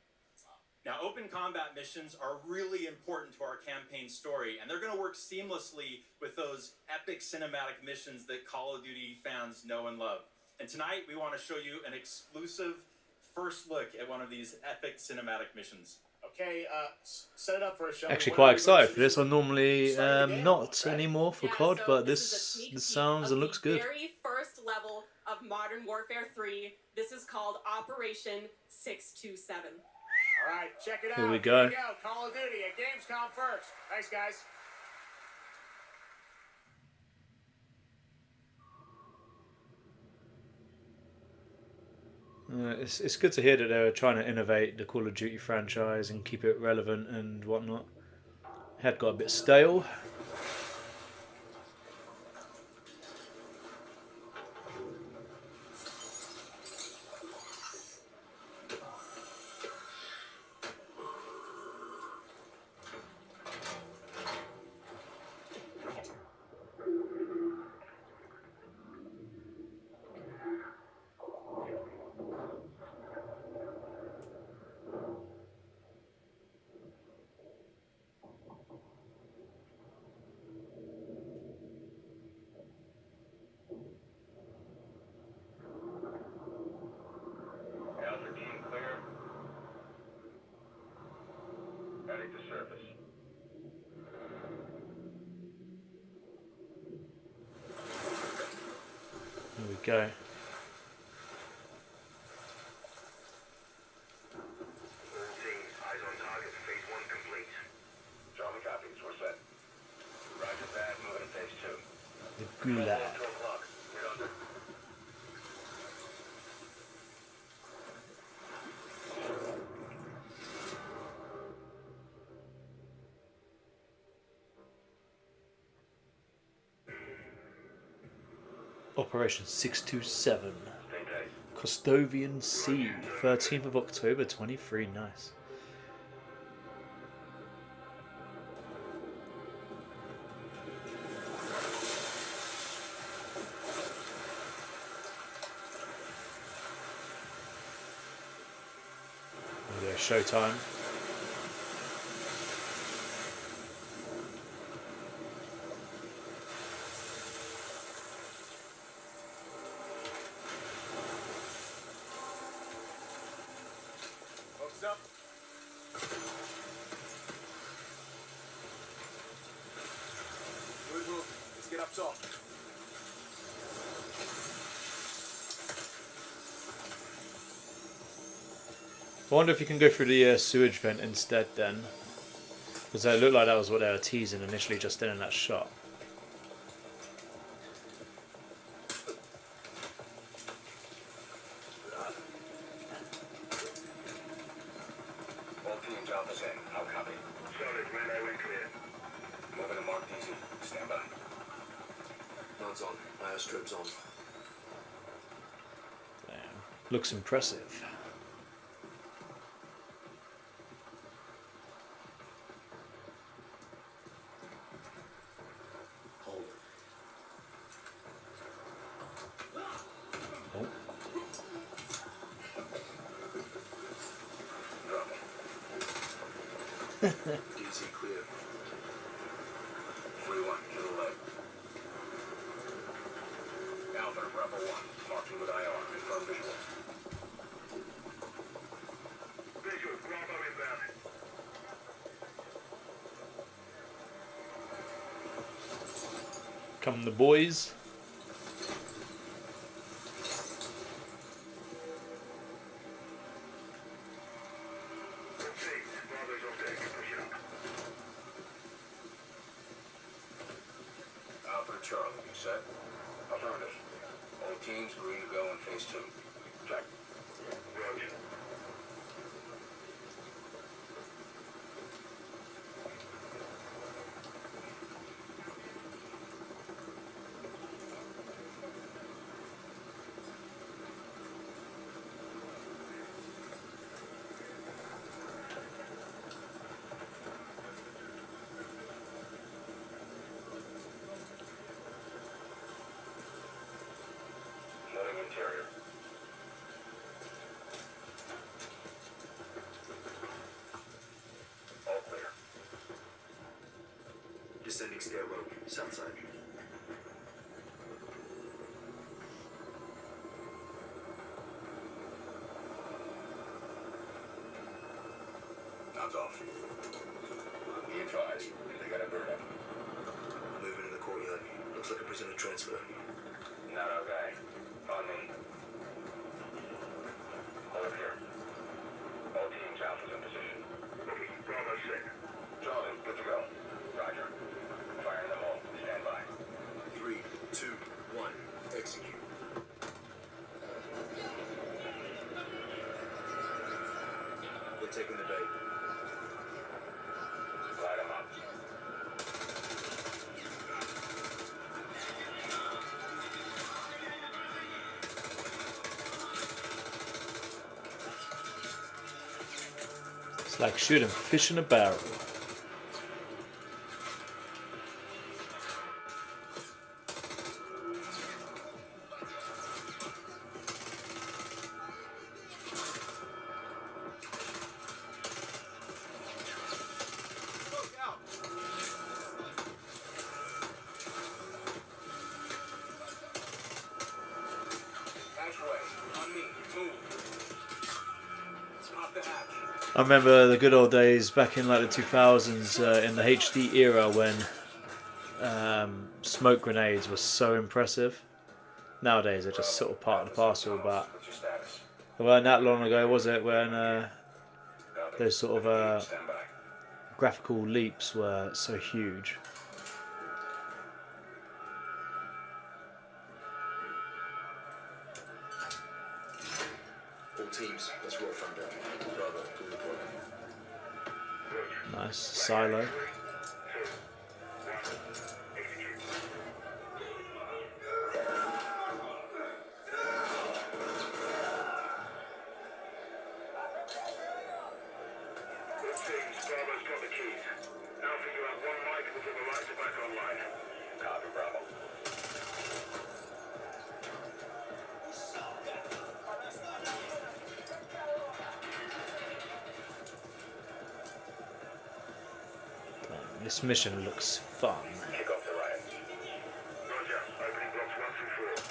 Now, open combat missions are really important to our campaign story, and they're going to work seamlessly with those epic cinematic missions that Call of Duty fans know and love. And tonight, we want to show you an exclusive first look at one of these epic cinematic missions.
Okay, set it up for a show.
Actually quite excited for this. I'm normally not anymore for COD, but this sounds and looks good.
The very first level of Modern Warfare 3. This is called Operation 627.
All right, check it out.
Here we go.
Here we go. Call of Duty at Gamescom first. Thanks, guys.
It's good to hear that they're trying to innovate the Call of Duty franchise and keep it relevant and whatnot. It had got a bit stale.
Heading to surface.
Here we go.
Eyes on target. Phase 1 complete. Charlie copies. We're set. Roger that. Moving to phase 2.
The Gulag.
2 o'clock. We're under.
Operation 627. Custovian Sea. 13th of October 23. Nice. showtime.
Hooks up. Good move. Let's get up top.
I wonder if you can go through the sewage vent instead then. Because it looked like that was what they were teasing initially just then in that shot.
All teams out the same. How copy? Solid, man. I will clear. Moving to Mark DZ. Stand by.
Nods on. Airstrip's on.
Damn. Looks impressive.
Easy clear.
3-1 to the left. Alpha Bravo 1. Marking with IR. Confirm visuals. Visual. Bravo inbound.
Come the boys.
Alpha Charlie, you set? Affirmative. All teams green to go in phase 2. Check. Roger. Loading interior. All clear.
Descending stairwell. South side.
Nods off. Be advised. They got a bird up.
Moving in the courtyard. Looks like a prisoner transfer.
Not our guy. On me. Hold here. All teams Alpha's in position. Bravo 6. Charlie, good to go. Roger. Firing them all. Stand by.
3, 2, 1. Execute. We're taking the bait.
Light them up.
It's like shooting fish in a barrel.
Hatchway. On me. Move. Pop the hatch.
I remember the good old days back in like the 2000s in the HD era when smoke grenades were so impressive. Nowadays they're just sort of part of the parcel, but
What's your status?
it wasn't that long ago, was it, when those sort of
Stand by.
graphical leaps were so huge.
All teams, let's roll from down. Bravo, to report.
Nice silo.
Bravo's got the keys. Alpha, you have one mic until the lights are back online. Copy, Bravo.
This mission looks fun.
Kick off the riot. Roger. Opening blocks 1 through 4.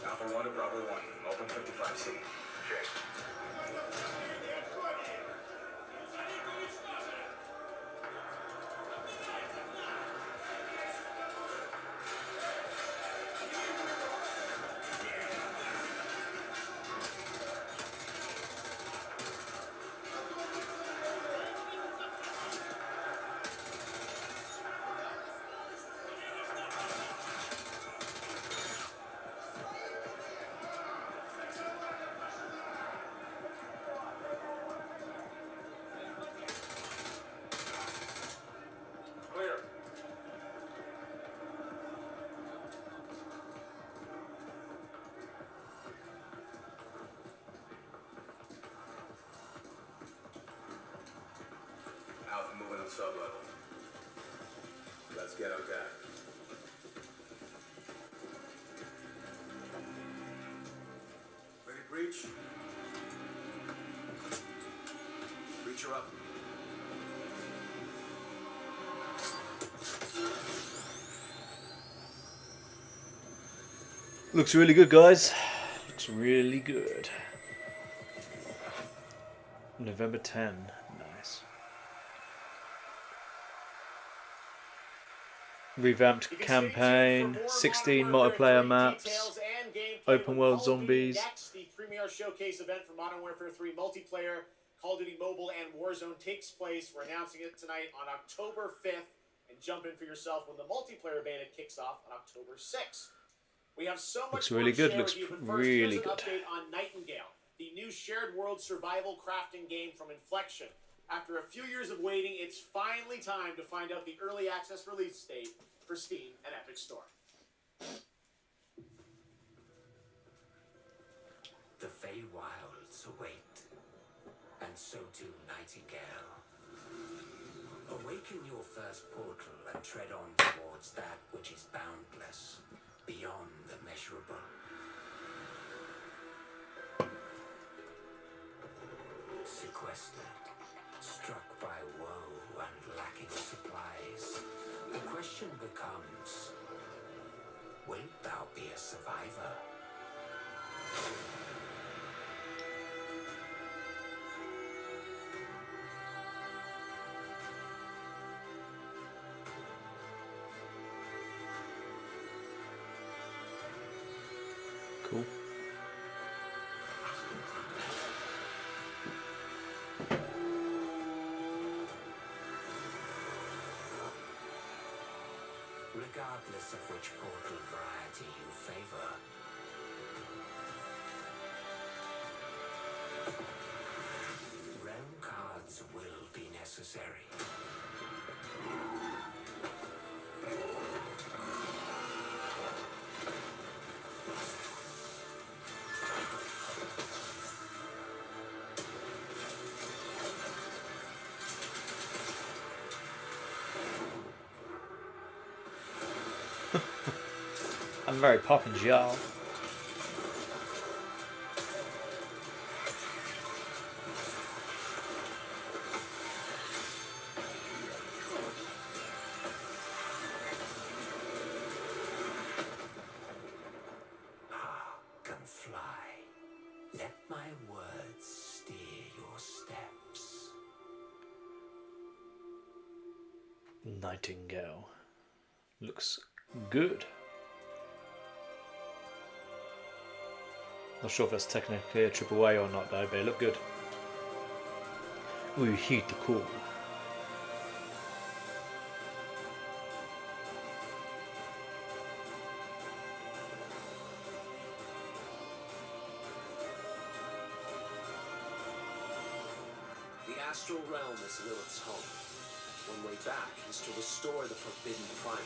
Alpha 1 to Bravo 1. Open 55C. Check. Clear. Alpha moving on sub-level. Let's get on deck. Ready, breach? Breacher up.
Looks really good, guys. Looks really good. November 10. Nice. Revamped campaign, 16 multiplayer maps, open world zombies.
Next, the premier showcase event for Modern Warfare 3 multiplayer, Call of Duty Mobile and Warzone takes place. We're announcing it tonight on October 5th, and jump in for yourself when the multiplayer beta kicks off on October 6th. We have so much
Looks really
more to
good.
share
Looks
with you, but first,
really
here's an
good.
update on Nightingale, the new shared world survival crafting game from Inflection. After a few years of waiting, it's finally time to find out the early access release date for Steam and Epic Store.
The Feywilds await, and so too Nightingale. Awaken your first portal and tread on towards that which is boundless, beyond the measurable. Sequestered, struck by woe and lacking supplies, the question becomes, wilt thou be a survivor?
Cool.
Regardless of which portal variety you favor, realm cards will be necessary.
I'm very poppin' y'all.
Can fly. Let my words steer your steps.
Nightingale. Looks good. Not sure if that's technically a AAA or not though, but it looked good. We heat the cool.
The astral realm is Lilith's home. One way back is to restore the forbidden primal.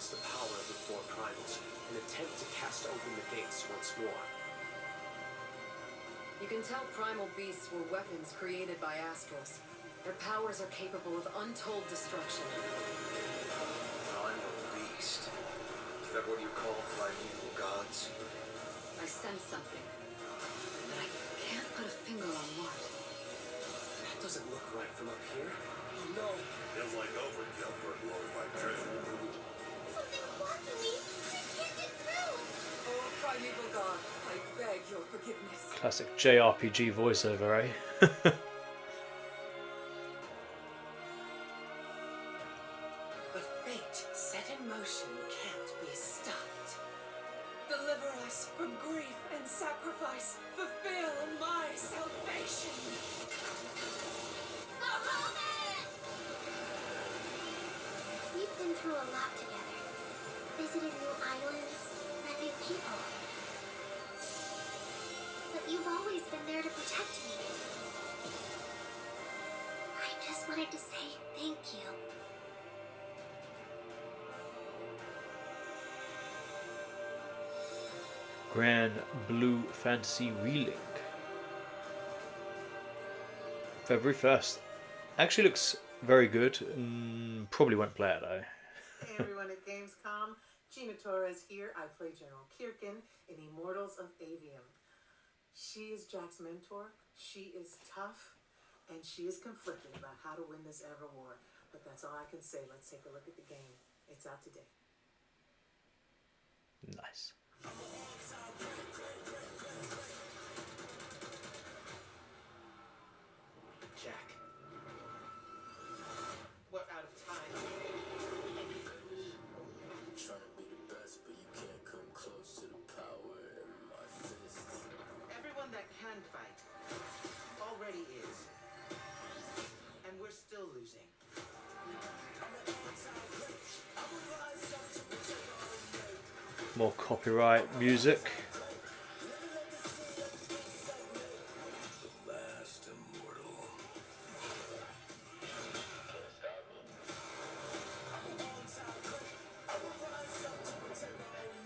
harness the power of the four primals and attempt to cast open the gates once more.
You can tell primal beasts were weapons created by astrals. Their powers are capable of untold destruction.
Primal beast. Is that what you call primeval gods?
I sense something, but I can't put a finger on what.
That doesn't look right from up here. Oh no!
Feels like overkill for a glorified treasure.
Something's blocking me. I can't get through.
Oh, primeval god, I beg your forgiveness.
Classic JRPG voiceover, eh?
But fate set in motion can't be stopped. Deliver us from grief and sacrifice. Fulfill my salvation.
We've been through a lot together. Visited new islands, met new people. But you've always been there to protect me. I just wanted to say thank you.
Grand Blue Fantasy Relink. February 1st. Actually looks very good. Probably won't play it though.
Hey everyone at Gamescom. Gina Torres here. I play General Kirkin in Immortals of Avium. She is Jack's mentor. She is tough, and she is conflicted about how to win this ever war. But that's all I can say. Let's take a look at the game. It's out today.
Nice.
Jack. We're out of time.
Trying to be the best, but you can't come close to the power in my fists.
Everyone that can fight already is. And we're still losing.
More copyright music.
Last immortal.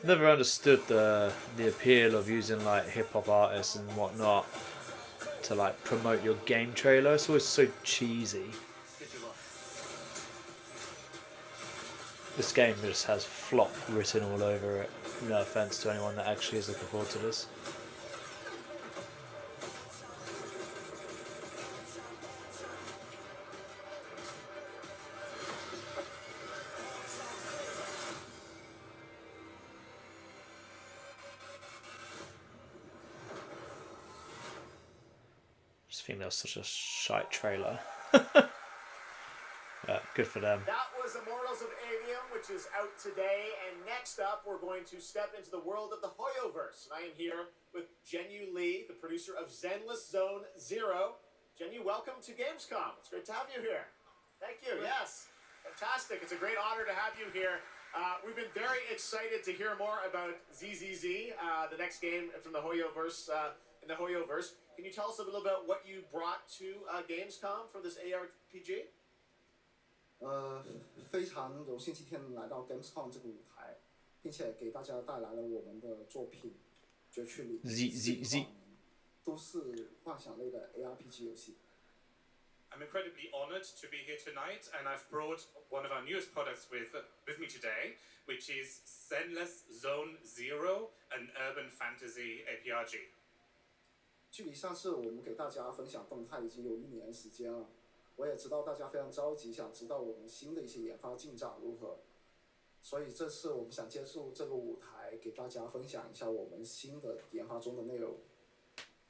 Never understood the appeal of using like hip hop artists and whatnot to like promote your game trailer. It's always so cheesy. This game just has flop written all over it. No offense to anyone that actually is looking forward to this. Just think that was such a shite trailer. Good for them.
That was Immortals of Avium, which is out today. And next up, we're going to step into the world of the Hoyoverse. And I am here with Jenyu Lee, the producer of Zenless Zone Zero. Jenyu, welcome to Gamescom. It's great to have you here. Thank you. Yes. Fantastic. It's a great honor to have you here. We've been very excited to hear more about ZZZ, the next game from the Hoyoverse, in the Hoyoverse. Can you tell us a little about what you brought to Gamescom for this ARPG?
非常荣幸今天来到 Gamescom 这个舞台，并且给大家带来了我们的作品《绝区里》
ZZZ
都市幻想类的 ARPG 游戏。
I'm incredibly honored to be here tonight, and I've brought one of our newest products with me today, which is Zenless Zone Zero, an urban fantasy APRG.
距离上次我们给大家分享动态已经有1年时间了。 我也知道大家非常着急，想知道我们新的一些研发进展如何，所以这次我们想借助这个舞台，给大家分享一下我们新的研发中的内容。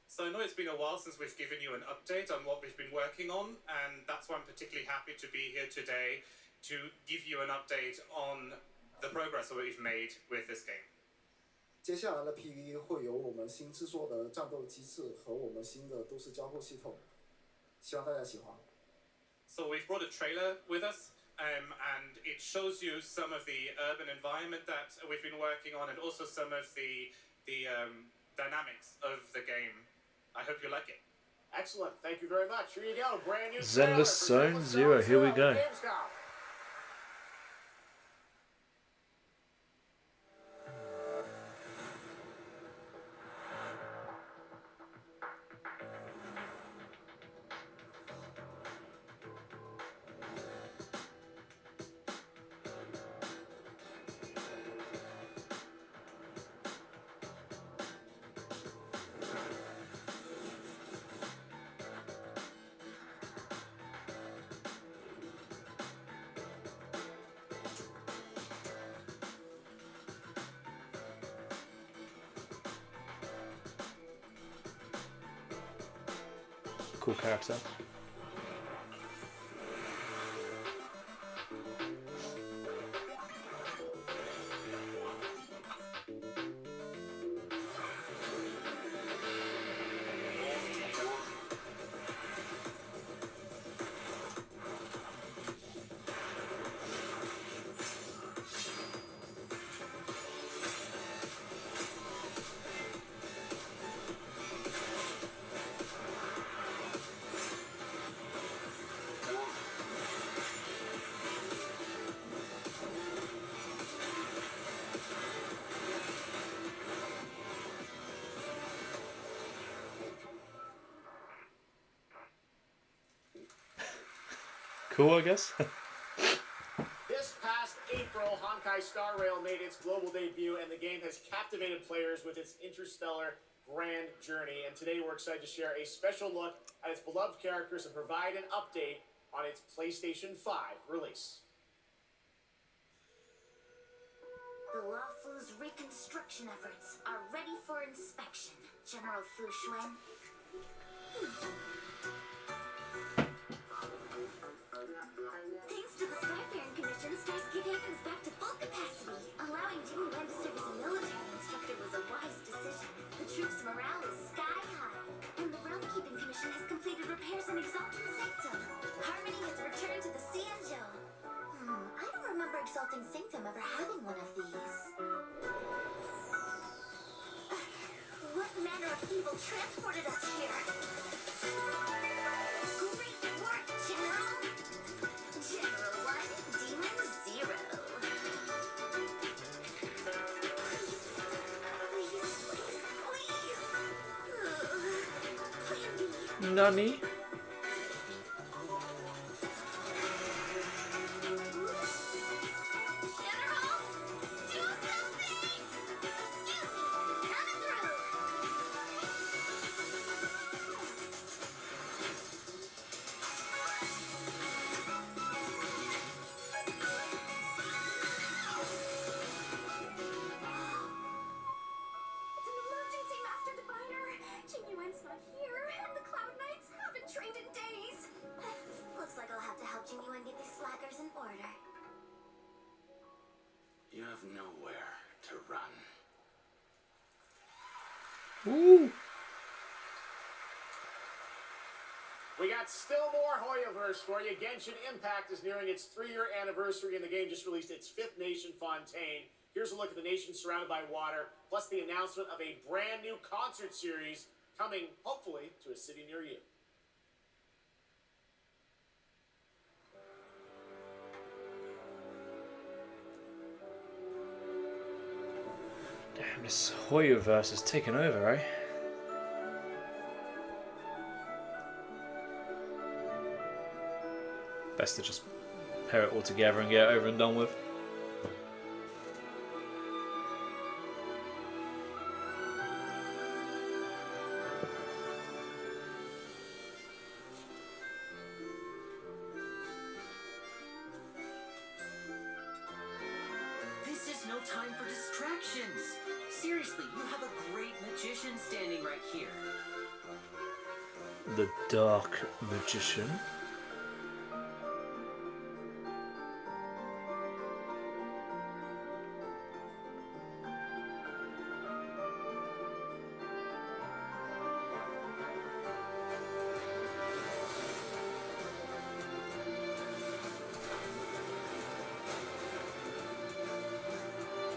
So I know it's been a while since we've given you an update on what we've been working on, and that's why I'm particularly happy to be here today to give you an update on the progress that we've made with this game.
接下来的 PV 会有我们新制作的战斗机制和我们新的都市交互系统，希望大家喜欢。
So we've brought a trailer with us, and it shows you some of the urban environment that we've been working on, and also some of the dynamics of the game. I hope you like it.
Excellent. Thank you very much. Here you go. Brand new
Zenless Zone Zero. Here we go.
Gamescom.
cool character. Cool, I guess.
This past April, Honkai Star Rail made its global debut, and the game has captivated players with its interstellar grand journey. And today we're excited to share a special look at its beloved characters and provide an update on its PlayStation 5 release.
The Wafu's reconstruction efforts are ready for inspection, General Fu Xuan. Thanks to the Skyfaring Commission, Starscape Haven's back to full capacity. Allowing Jimmy Wen to serve as a military instructor was a wise decision. The troops' morale is sky high, and the Realm-Keeping Commission has completed repairs in Exalting Sanctum. Harmony has returned to the Xianzhou. I don't remember Exalting Sanctum ever having one of these. What manner of evil transported us here? Great work, General! General 1, Demon 0. Please.
Nani?
You have nowhere to run.
Ooh.
We got still more Hoyoverse for you. Genshin Impact is nearing its 3-year anniversary, and the game just released its 5th nation, Fontaine. Here's a look at the nation surrounded by water, plus the announcement of a brand new concert series coming, hopefully, to a city near you.
Damn, this Hoyoverse has taken over, eh? Best to just pair it all together and get it over and done with.
This is no time for distractions. Seriously, you have a great magician standing right here.
The Dark Magician.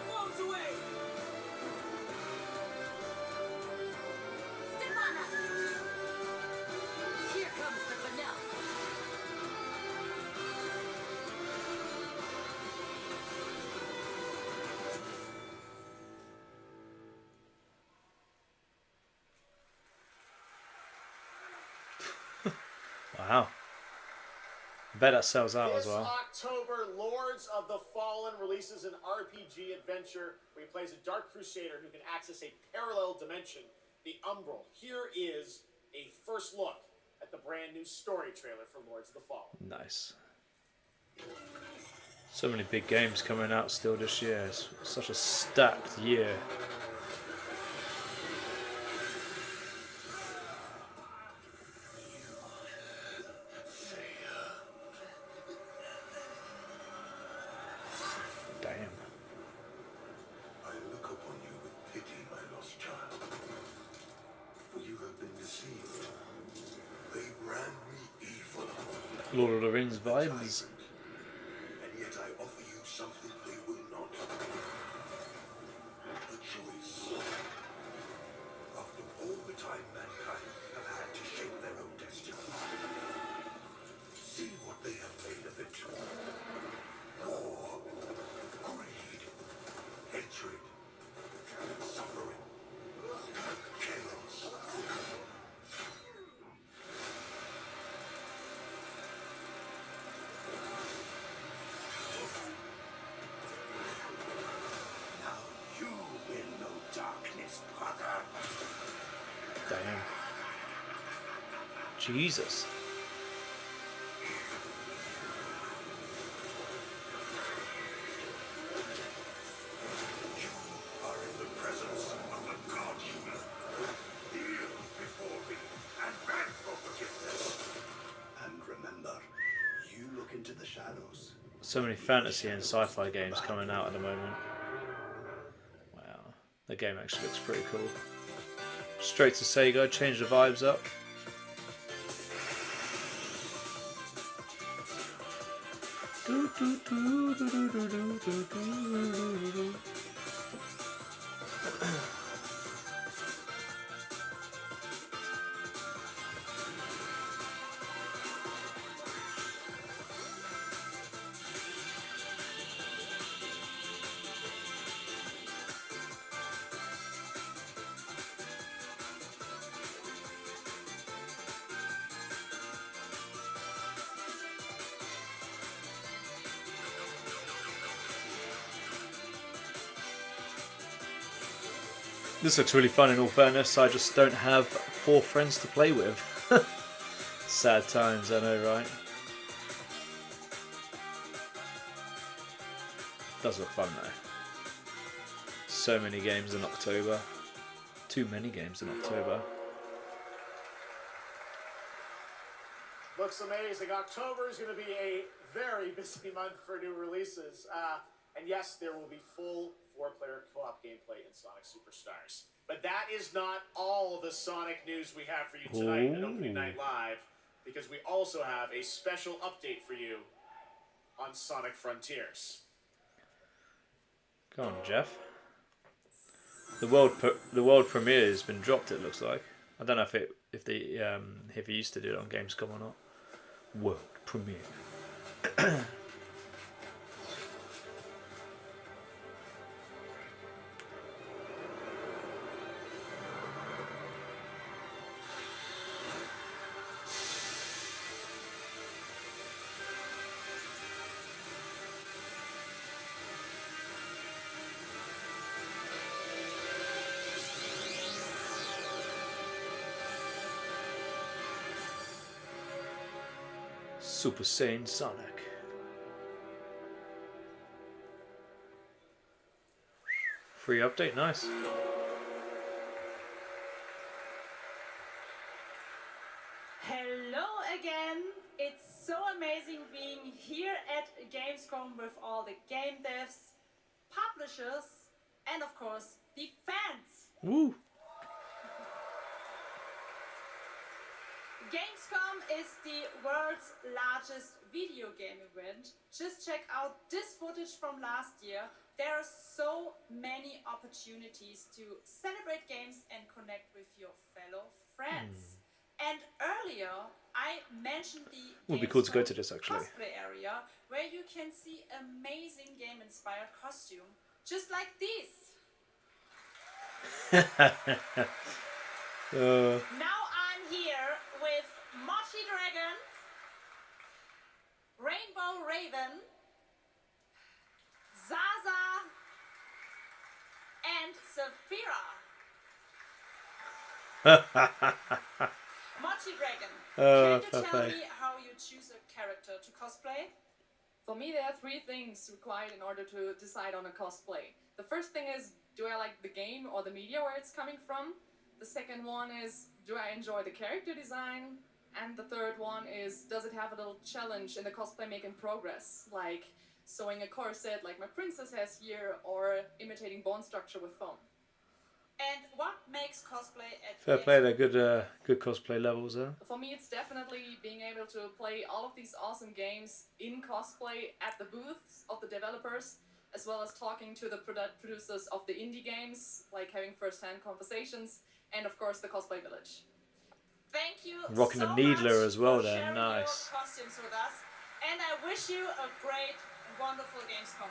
Blows away! Here comes the finale.
Wow. I bet that sells out
This
as well.
October, Lords of the Fallen releases an RPG adventure where he plays a Dark Crusader who can access a parallel dimension, the Umbral. Here is a first look at the brand new story trailer for Lords of the Fallen.
Nice. So many big games coming out still this year. It's such a stacked year. Lord of the Rings vibes.
And yet I offer you something they will not. A choice. After all the time mankind have had to shape their own destiny, see what they have made of it. War, greed, hatred, suffering, chaos. Now you will know darkness, brother.
Damn. Jesus.
You are in the presence of a god human. Kneel before me and beg for forgiveness. And remember, you look into the shadows.
So many fantasy and sci-fi games coming out at the moment. Wow. The game actually looks pretty cool. Straight to Sega, change the vibes up. This looks really fun in all fairness, I just don't have 4 friends to play with. Sad times, I know, right? Does look fun though. So many games in October. Too many games in October.
Looks amazing. October is going to be a very busy month for new releases. And yes, there will be full 4-player co-op gameplay in Sonic Superstars. But that is not all the Sonic news we have for you tonight at Opening Night Live, because we also have a special update for you on Sonic Frontiers.
Come on, Jeff. The world premiere has been dropped. It looks like. I don't know if he used to do it on Gamescom or not. World premiere. Super Saiyan Sonic. Free update, nice.
Hello again! It's so amazing being here at Gamescom with all the game devs, publishers, and of course, the fans.
Woo!
Gamescom is the world's largest video game event. Just check out this footage from last year. There are so many opportunities to celebrate games and connect with your fellow friends. And earlier, I mentioned the
Would be cool to go to this actually.
cosplay area, where you can see amazing game-inspired costume, just like this. Now I'm here with Mochi Dragon, Rainbow Raven, Zaza, and Saphira. Mochi Dragon, can you tell me how you choose a character to cosplay?
For me, there are 3 things required in order to decide on a cosplay. The first thing is, do I like the game or the media where it's coming from? The second one is, do I enjoy the character design? And the third one is, does it have a little challenge in the cosplay making progress? Like sewing a corset like my princess has here, or imitating bone structure with foam.
And what makes cosplay at
Fair play, they're
Gamescom?
good cosplay levels there.
For me, it's definitely being able to play all of these awesome games in cosplay at the booths of the developers, as well as talking to the producers of the indie games, like having first-hand conversations, and of course the cosplay village.
Thank you
Rocking
so
a needler
much
as well
for
there,
sharing
nice.
your costumes with us, and I wish you a great and wonderful Gamescom.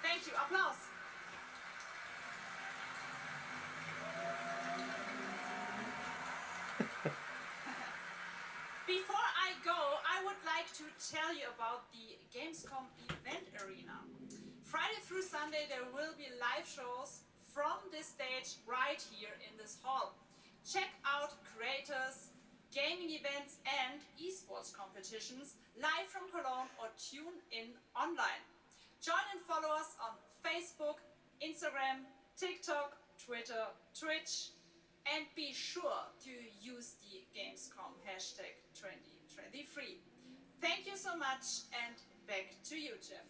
Thank you. Applause. Before I go, I would like to tell you about the Gamescom event arena. Friday through Sunday there will be live shows from this stage right here in this hall. Check out creators, gaming events and esports competitions live from Cologne or tune in online. Join and follow us on Facebook, Instagram, TikTok, Twitter, Twitch, and be sure to use the Gamescom hashtag 2023. Thank you so much, and back to you, Jeff.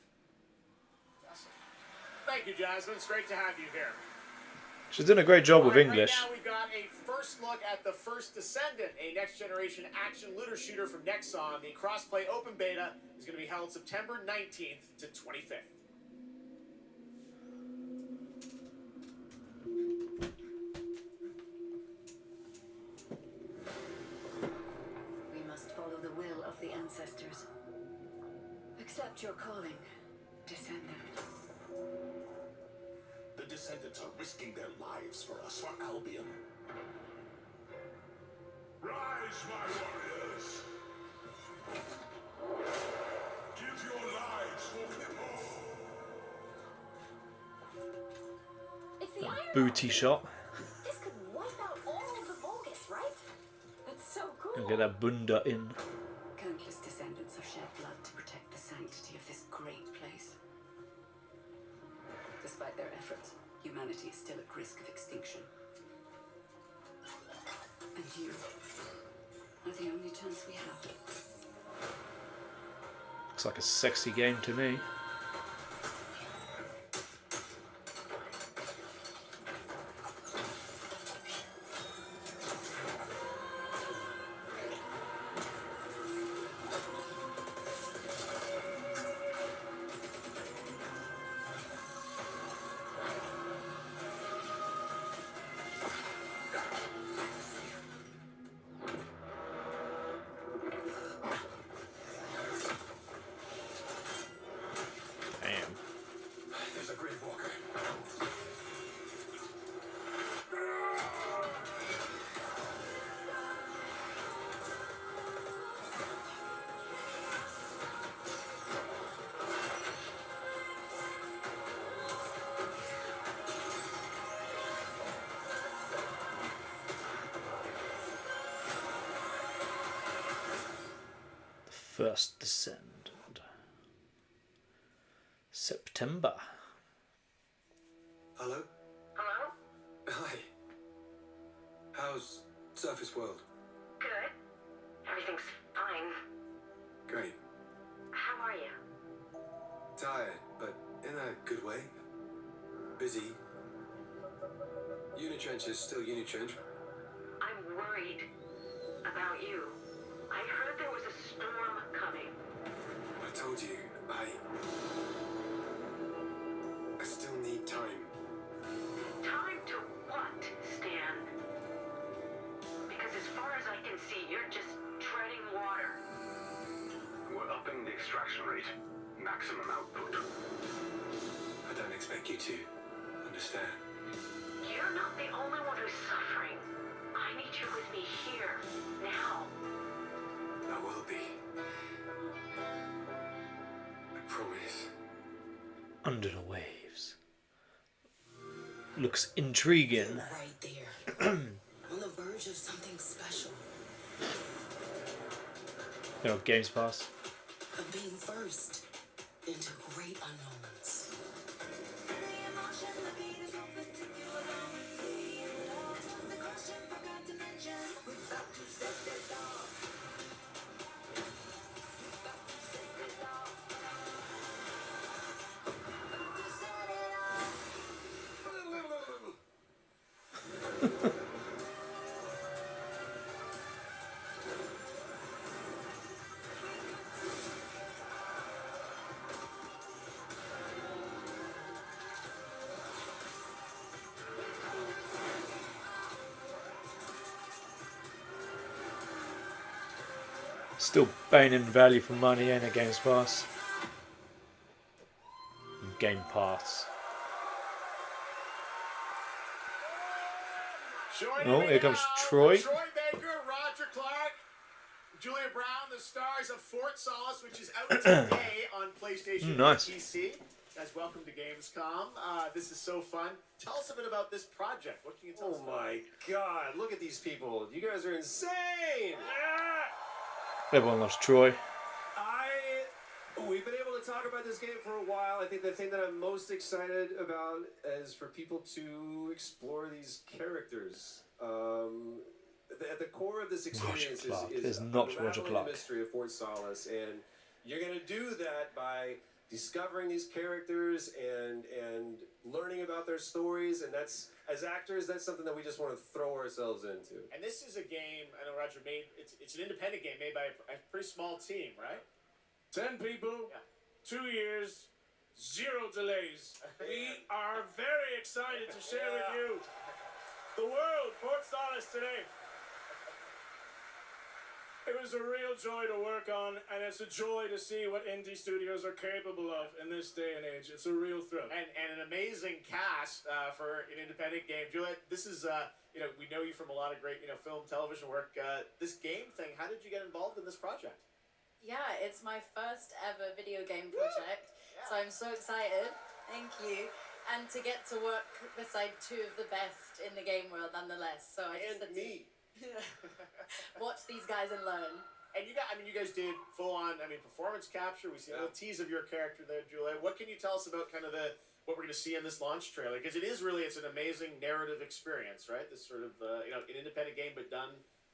Thank you, Jasmine. It's great to have you here.
She's doing a great job with
Right
English.
now we've got a first look at the First Descendant, a next-generation action looter shooter from Nexon. The crossplay open beta is going to be held September 19th to 25th.
We must follow the will of the ancestors. Accept your calling, Descendant.
The Descendants are risking their lives for us, for Albion. Rise, my warriors! Give your lives for Hippo!
It's the Iron
Booty shot.
This could wipe out all of the Vulgus, right? That's so cool.
And get that bunda in.
Countless descendants have shed blood to protect the sanctity of this great place. Despite their efforts, humanity is still at risk of extinction. And you are the only chance we have.
Looks like a sexy game to me.
There's a Grave Walker.
First Descendant. September.
Hello?
Hello?
Hi. How's Surface World?
Good. Everything's fine.
Great.
How are you?
Tired, but in a good way. Busy. Unitrench is still Unitrench.
I'm worried about you. I heard there was a storm coming.
I told you, I still need time.
Time to what, Stan? Because as far as I can see, you're just treading water.
We're upping the extraction rate. Maximum output.
I don't expect you to understand.
You're not the only one who's suffering. I need you with me here, now.
I will be. I promise.
Under the Waves. Looks intriguing.
Right there. On the verge of something special.
You know, Games Pass.
Of being first into great unknowns.
Still banging value for money, ain't it, Games Pass? Game Pass. Oh, here comes Troy.
Troy Baker, Roger Clark, Julia Brown, the stars of Fort Solace, which is out today on PlayStation
Nice.
and PC. Guys, welcome to Gamescom. This is so fun. Tell us a bit about this project. What can you tell us
Oh
about
my god, look at these people. You guys are insane!
Everyone loves Troy.
We've been able to talk about this game for a while. I think the thing that I'm most excited about is for people to explore these characters. At the core of this experience is unraveling the mystery of Fort Solace, and you're going to do that by discovering these characters and learning about their stories, and that's, as actors, that's something that we just want to throw ourselves into.
And this is a game, I know Roger made, it's an independent game made by a pretty small team, right?
10 people, 2 years, 0 delays. We are very excited to share with you the world, Fort Solace today. It was a real joy to work on, and it's a joy to see what indie studios are capable of in this day and age. It's a real thrill.
And an amazing cast for an independent game. Juliet, this is, we know you from a lot of great, film, television work. This game thing, how did you get involved in this project?
Yeah, it's my first ever video game project, so I'm so excited. Thank you. And to get to work beside two of the best in the game world nonetheless. So I just had to watch these guys and learn.
And you guys did full on, performance capture. We see a little tease of your character there, Julia. What can you tell us about kind of what we're going to see in this launch trailer? Because it's an amazing narrative experience, right? This sort of, an independent game, but done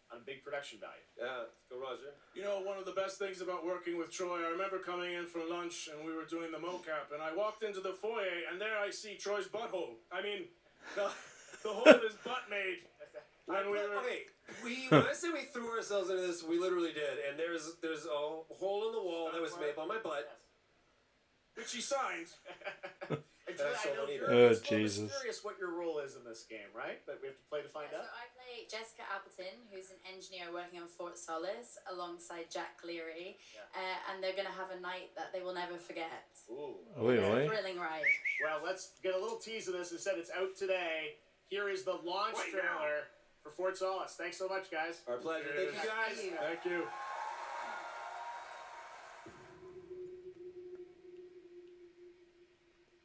on a big production value.
Yeah, go Roger.
You know, one of the best things about working with Troy, I remember coming in for lunch and we were doing the mocap, and I walked into the foyer and there I see Troy's butthole. I mean, the hole his butt made. And
when I say we threw ourselves into this, we literally did. And there's a hole in the wall that was made by my butt,
which he signed.
It's mysterious what your role is in this game, right? But we have to play to find out.
So I play Jessica Appleton, who's an engineer working on Fort Solace, alongside Jack Cleary, and they're going to have a night that they will never forget.
Ooh.
It's a thrilling ride.
Well, let's get a little tease of this. It said it's out today. Here is the launch trailer for Fort Solace. Thanks so much, guys.
Our pleasure. Thank you, guys.
Thank you.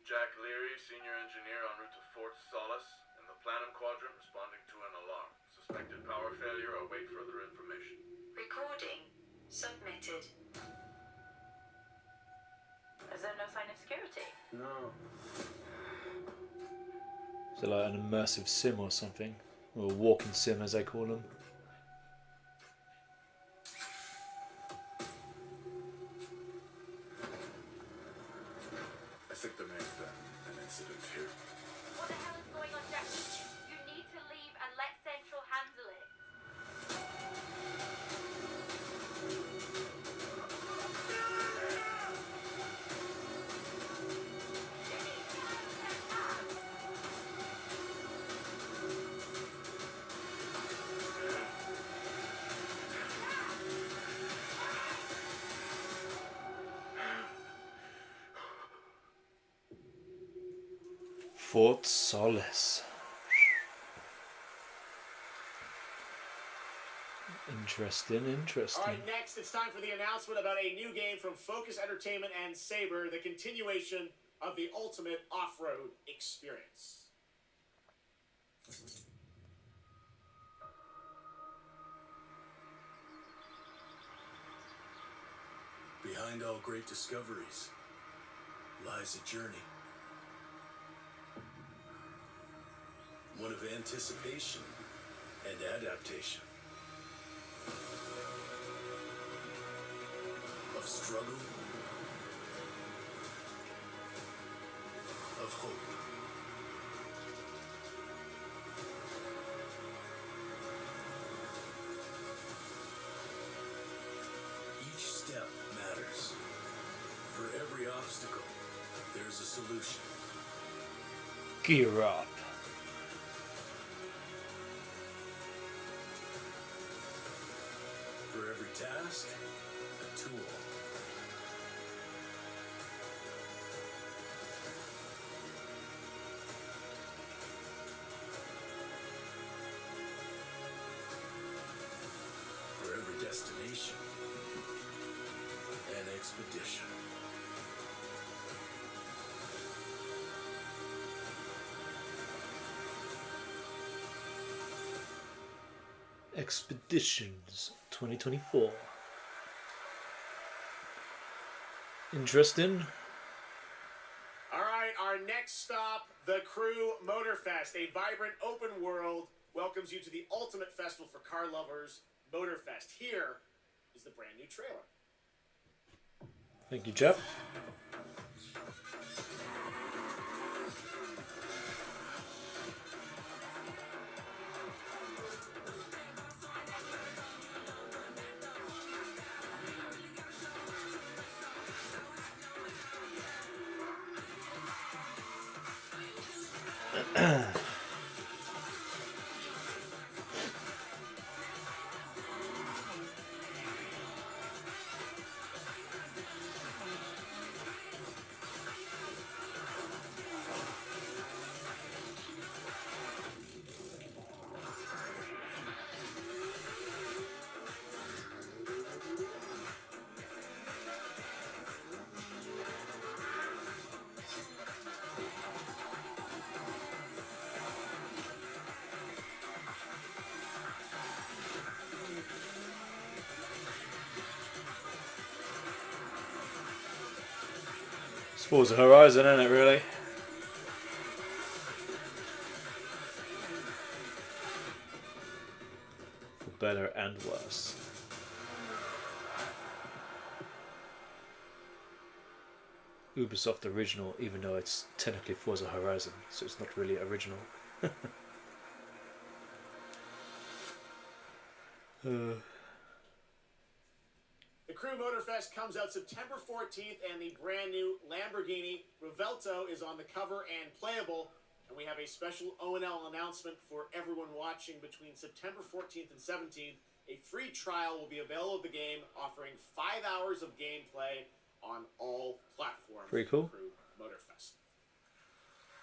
Jack Leary, senior engineer en route to Fort Solace, in the Planum Quadrant, responding to an alarm. Suspected power failure. Await further information.
Recording submitted. Is there no sign of security?
No.
Is it like an immersive sim or something? Or a walking sim, as they call them?
I think there may have been an incident here.
What the hell is going on, Jack? You need to leave and let Central handle it.
Fort Solace. Interesting.
All right, next it's time for the announcement about a new game from Focus Entertainment and Saber, the continuation of the ultimate off-road experience.
Behind all great discoveries lies a journey. One of anticipation and adaptation. Of struggle. Of hope.
obstacle, there's a solution.
Gear up.
For every task, a tool. For every destination, an expedition.
Expeditions 2024. Interesting.
All right, our next stop, the Crew Motorfest, a vibrant open world, welcomes you to the ultimate festival for car lovers, Motorfest. Here is the brand new trailer.
Thank you, Jeff. It's Forza Horizon, isn't it, really? For better and worse. Ubisoft original, even though it's technically Forza Horizon, so it's not really original.
The Crew Motorfest comes out September 14th, and the brand new Lamborghini Revelto is on the cover and playable. And we have a special ONL announcement for everyone watching between September 14th and 17th. A free trial will be available of the game, offering 5 hours of gameplay on all platforms.
Pretty cool.
Crew Motorfest.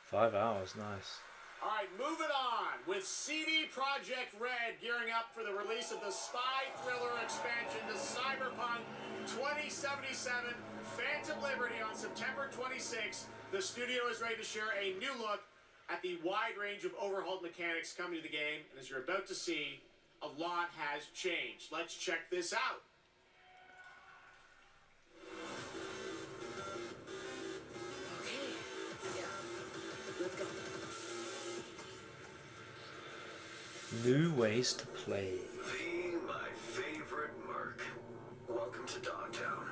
5 hours, nice.
All right, moving on with CD Projekt Red gearing up for the release of the spy thriller expansion to Cyberpunk 2077 Phantom Liberty on September 26th. The studio is ready to share a new look at the wide range of overhauled mechanics coming to the game. And as you're about to see, a lot has changed. Let's check this out.
Okay. Yeah. Let's go.
New ways to play.
My favorite merc. Welcome to Dogtown.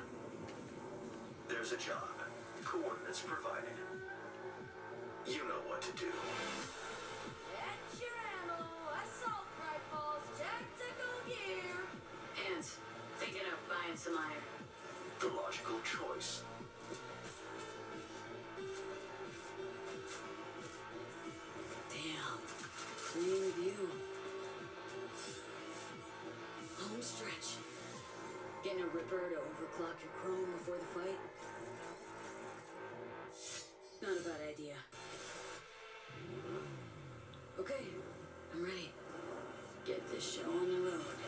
There's a job. Coordinates provided. You know what to do.
Get your ammo, assault rifles, tactical gear.
And thinking of buying some iron.
The logical choice.
Damn. Clean view. Home stretch. Getting a ripper to overclock your chrome before the fight? Not a bad idea. Okay, I'm ready. Get this show on the road.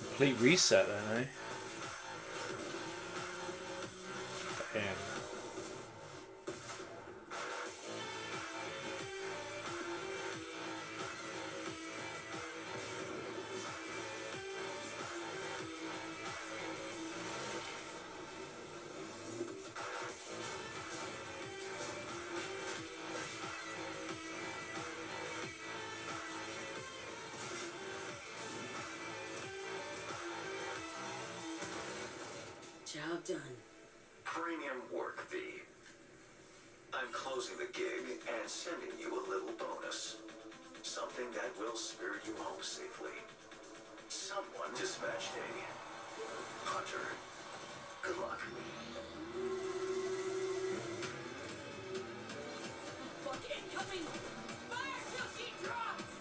Complete reset then, eh? Damn.
Job done.
Premium work, V. I'm closing the gig and sending you a little bonus. Something that will spirit you home safely. Someone dispatched a hunter. Good luck.
Fuck incoming! Fire till she drops!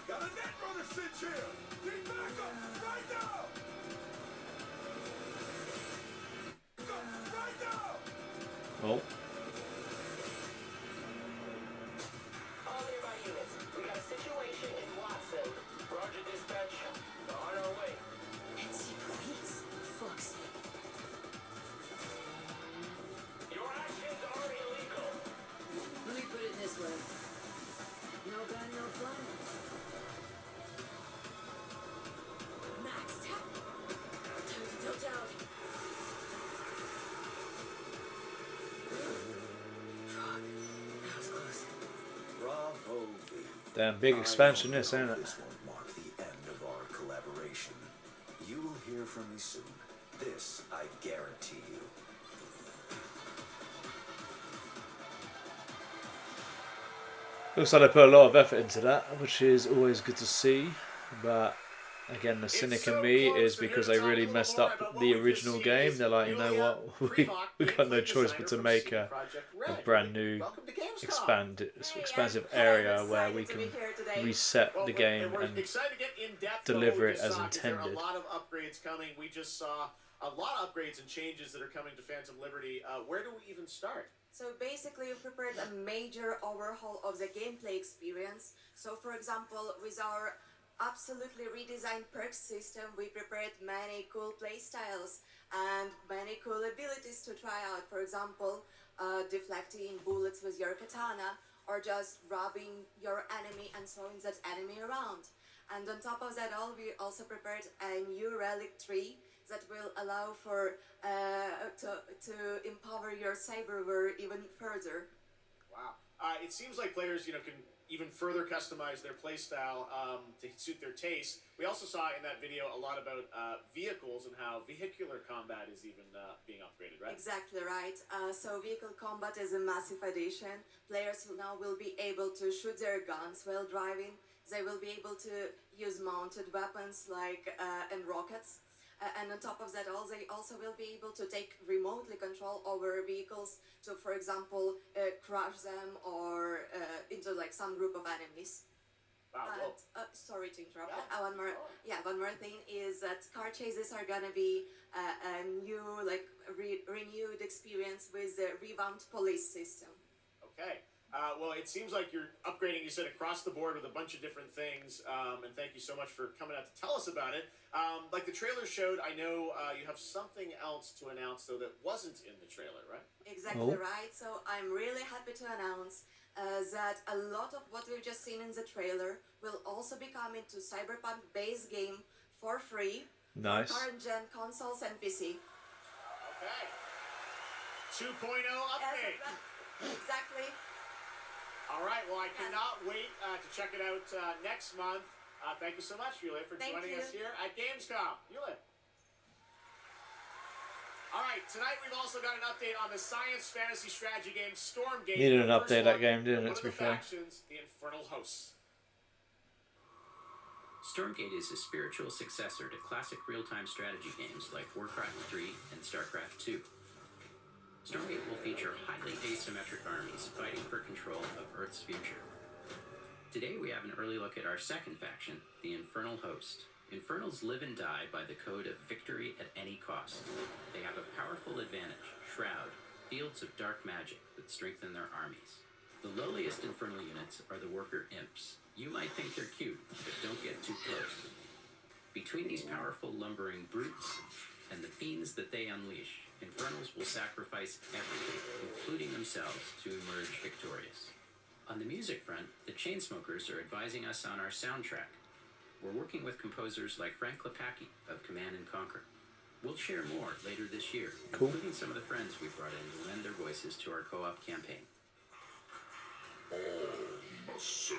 Got a net runner cinch here! Need backup right now! Right now!
Oh.
All nearby units, we got a situation in Watson. Roger dispatch. On our way.
NC police? Fuck's sake.
Your actions are illegal.
Let me put it this way. No gun, no fun.
Max, tap! Time to tilt out. Fuck. That was close.
Bravo, V.
Damn big expansion, this, ain't it?
This won't mark the end of our collaboration. You will hear from me soon. This I guarantee you.
Looks like they put a lot of effort into that, which is always good to see. But again, the cynic in me is because they really messed up the original game. They're like, you know what, we got no choice but to make a brand new expansive area where we can reset the game
we're
and
excited to get in depth
deliver
on what we
it as
just saw, 'cause there are
intended.
a lot of upgrades coming. We just saw a lot of upgrades and changes that are coming to Phantom Liberty. Where do we even start?
So basically, we prepared a major overhaul of the gameplay experience. So for example, with our absolutely redesigned perks system, we prepared many cool playstyles and many cool abilities to try out. For example, deflecting bullets with your katana, or just robbing your enemy and throwing that enemy around. And on top of that all, we also prepared a new relic tree that will allow for to empower your cyberware even further.
Wow. It seems like players, can even further customize their playstyle to suit their taste. We also saw in that video a lot about vehicles and how vehicular combat is even being upgraded, right?
Exactly right. So vehicle combat is a massive addition. Players now will be able to shoot their guns while driving. They will be able to use mounted weapons like and rockets. And on top of that, they also will be able to take remotely control over vehicles to, for example, crush them or into like some group of enemies.
Wow.
Sorry to interrupt. One more thing is that car chases are gonna be a new, renewed experience with the revamped police system.
Okay. Well, it seems like you're upgrading, you said, across the board with a bunch of different things, and thank you so much for coming out to tell us about it. Like the trailer showed, I know you have something else to announce, though, that wasn't in the trailer, right?
Exactly right. So I'm really happy to announce that a lot of what we've just seen in the trailer will also be coming to Cyberpunk base game for free.
Nice.
For current gen consoles and PC.
Okay. 2.0 update.
Exactly.
All right, well, I cannot wait to check it out next month. Thank you so much, Yulia, for joining us here at Gamescom. Yulia. All right, tonight we've also got an update on the science fantasy strategy game Stormgate.
Needed an update that game, didn't it, to be fair?
Factions, the Infernal Hosts.
Stormgate is a spiritual successor to classic real-time strategy games like Warcraft 3 and StarCraft 2. Stormgate will feature highly asymmetric armies fighting for control of Earth's future. Today we have an early look at our second faction, the Infernal Host. Infernals live and die by the code of victory at any cost. They have a powerful advantage, Shroud, fields of dark magic that strengthen their armies. The lowliest Infernal units are the Worker Imps. You might think they're cute, but don't get too close. Between these powerful lumbering brutes and the fiends that they unleash, Infernals will sacrifice everything, including themselves, to emerge victorious. On the music front, the Chainsmokers are advising us on our soundtrack. We're working with composers like Frank Lepaki of Command & Conquer. We'll share more later this year, including some of the friends we've brought in to lend their voices to our co-op campaign.
All must serve.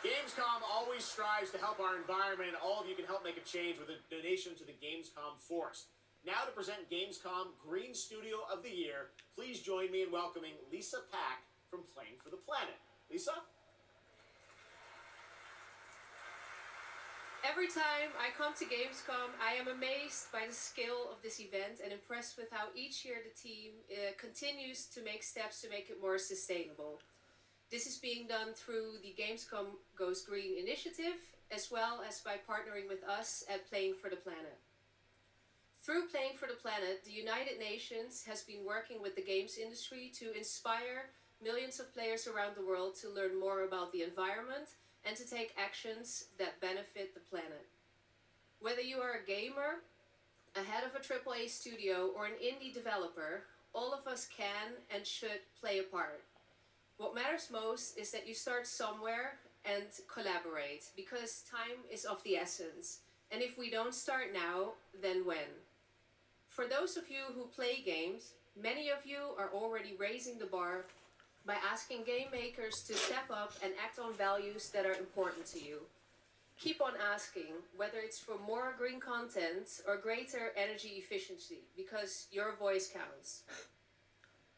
Gamescom always strives to help our environment, and all of you can help make a change with a donation to the Gamescom Forest. Now to present Gamescom Green Studio of the Year, please join me in welcoming Lisa Pack from Playing for the Planet. Lisa?
Every time I come to Gamescom, I am amazed by the scale of this event and impressed with how each year the team continues to make steps to make it more sustainable. This is being done through the Gamescom Goes Green initiative, as well as by partnering with us at Playing for the Planet. Through Playing for the Planet, the United Nations has been working with the games industry to inspire millions of players around the world to learn more about the environment and to take actions that benefit the planet. Whether you are a gamer, a head of a AAA studio, or an indie developer, all of us can and should play a part. What matters most is that you start somewhere and collaborate, because time is of the essence. And if we don't start now, then when? For those of you who play games, many of you are already raising the bar by asking game makers to step up and act on values that are important to you. Keep on asking, whether it's for more green content or greater energy efficiency, because your voice counts.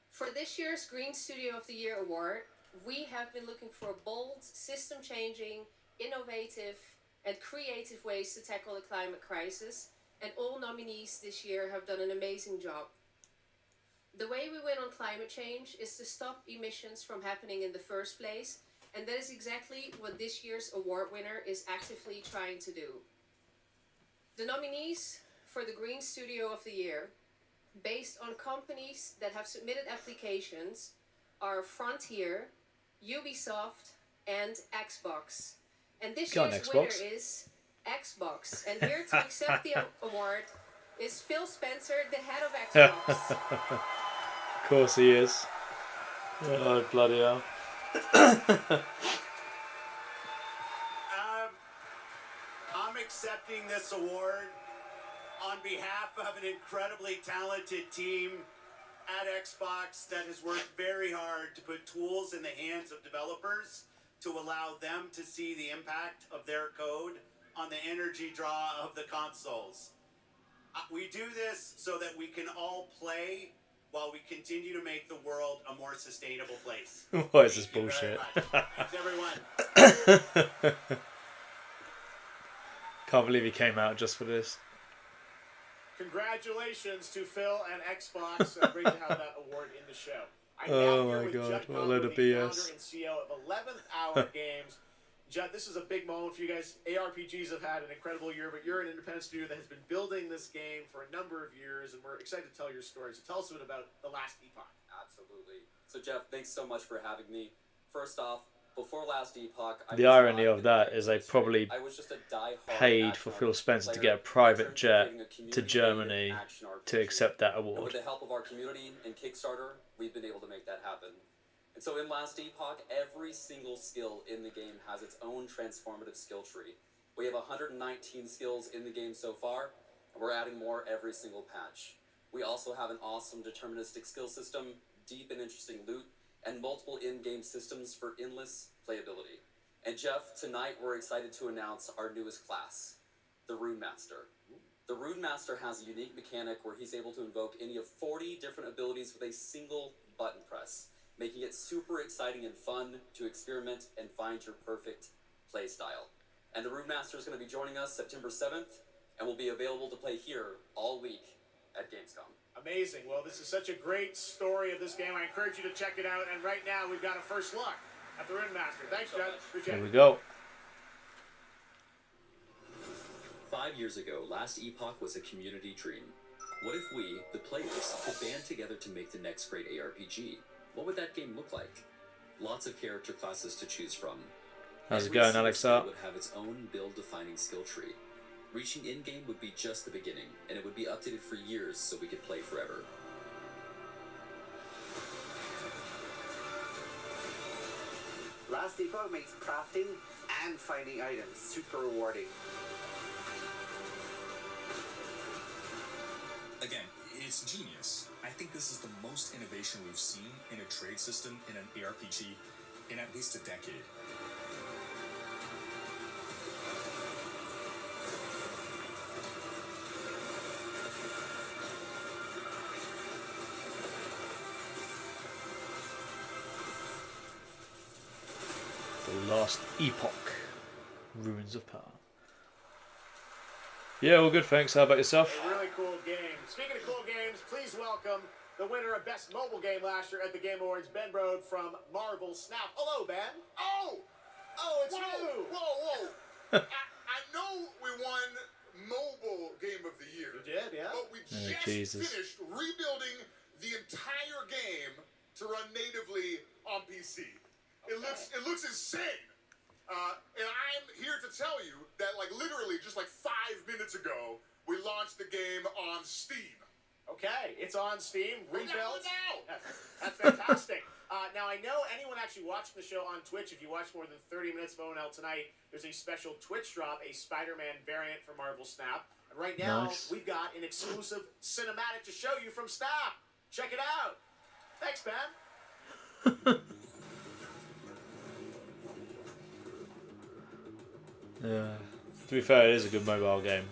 For this year's Green Studio of the Year award, we have been looking for bold, system-changing, innovative, and creative ways to tackle the climate crisis, and all nominees this year have done an amazing job. The way we win on climate change is to stop emissions from happening in the first place, and that is exactly what this year's award winner is actively trying to do. The nominees for the Green Studio of the Year, based on companies that have submitted applications, are Frontier, Ubisoft, and Xbox. And this year's winner is Xbox. And here to accept the award is Phil Spencer, the head of Xbox.
Of course he is. Oh, bloody hell.
I'm accepting this award on behalf of an incredibly talented team at Xbox that has worked very hard to put tools in the hands of developers to allow them to see the impact of their code on the energy draw of the consoles. We do this so that we can all play while we continue to make the world a more sustainable place.
What is this bullshit?
Thanks, everyone.
Can't believe he came out just for this.
Congratulations to Phil and Xbox. Great to have that award in the show.
Oh my god, what a load of BS.
Founder and CEO of 11th Hour Games. Judd, this is a big moment for you guys. ARPGs have had an incredible year, but you're an independent studio that has been building this game for a number of years, and we're excited to tell your story. So tell us a bit about The Last Epoch.
Absolutely. So Jeff, thanks so much for having me. First off, before Last Epoch,
The irony of that is they probably paid for Phil Spencer to get a private jet to Germany to accept that
And
award.
with the help of our community and Kickstarter, we've been able to make that happen. And so in Last Epoch, every single skill in the game has its own transformative skill tree. We have 119 skills in the game so far, and we're adding more every single patch. We also have an awesome deterministic skill system, deep and interesting loot, and multiple in-game systems for endless playability. And Jeff, tonight we're excited to announce our newest class, the Rune Master. The Rune Master has a unique mechanic where he's able to invoke any of 40 different abilities with a single button press, making it super exciting and fun to experiment and find your perfect play style. And the Rune Master is going to be joining us September 7th, and will be available to play here all week at Gamescom.
Amazing. Well, this is such a great story of this game. I encourage you to check it out. And right now, we've got a first look at the Rune Master. Thanks, Judd. Appreciate it.
Here we go.
5 years ago, Last Epoch was a community dream. What if we, the players, could band together to make the next great ARPG? What would that game look like? Lots of character classes to choose from.
How's it
Every
going,
single
Alex?
skill would have its own build-defining skill tree. Reaching in-game would be just the beginning, and it would be updated for years so we could play forever.
Last Epoch makes crafting and finding items super rewarding.
Again, it's genius. I think this is the most innovation we've seen in a trade system in an ARPG in at least a decade.
Last Epoch. Ruins of Power. Yeah, all good, thanks. How about yourself?
A really cool game. Speaking of cool games, please welcome the winner of Best Mobile Game last year at the Game Awards, Ben Brode from Marvel Snap. Hello, Ben.
Oh!
It's you!
Whoa! I know we won Mobile Game of the Year.
You did, yeah?
But we just finished rebuilding the entire game to run natively on PC.
Okay.
It looks insane. And I'm here to tell you that, like, literally just like 5 minutes ago, we launched the game on Steam.
Okay, it's on Steam, rebuilt.
Now.
That's fantastic. Now, I know anyone actually watching the show on Twitch, if you watch more than 30 minutes of ONL tonight, there's a special Twitch drop, a Spider-Man variant for Marvel Snap. And right now, we've got an exclusive cinematic to show you from Snap. Check it out. Thanks, Ben.
Yeah. To be fair, it is a good mobile game.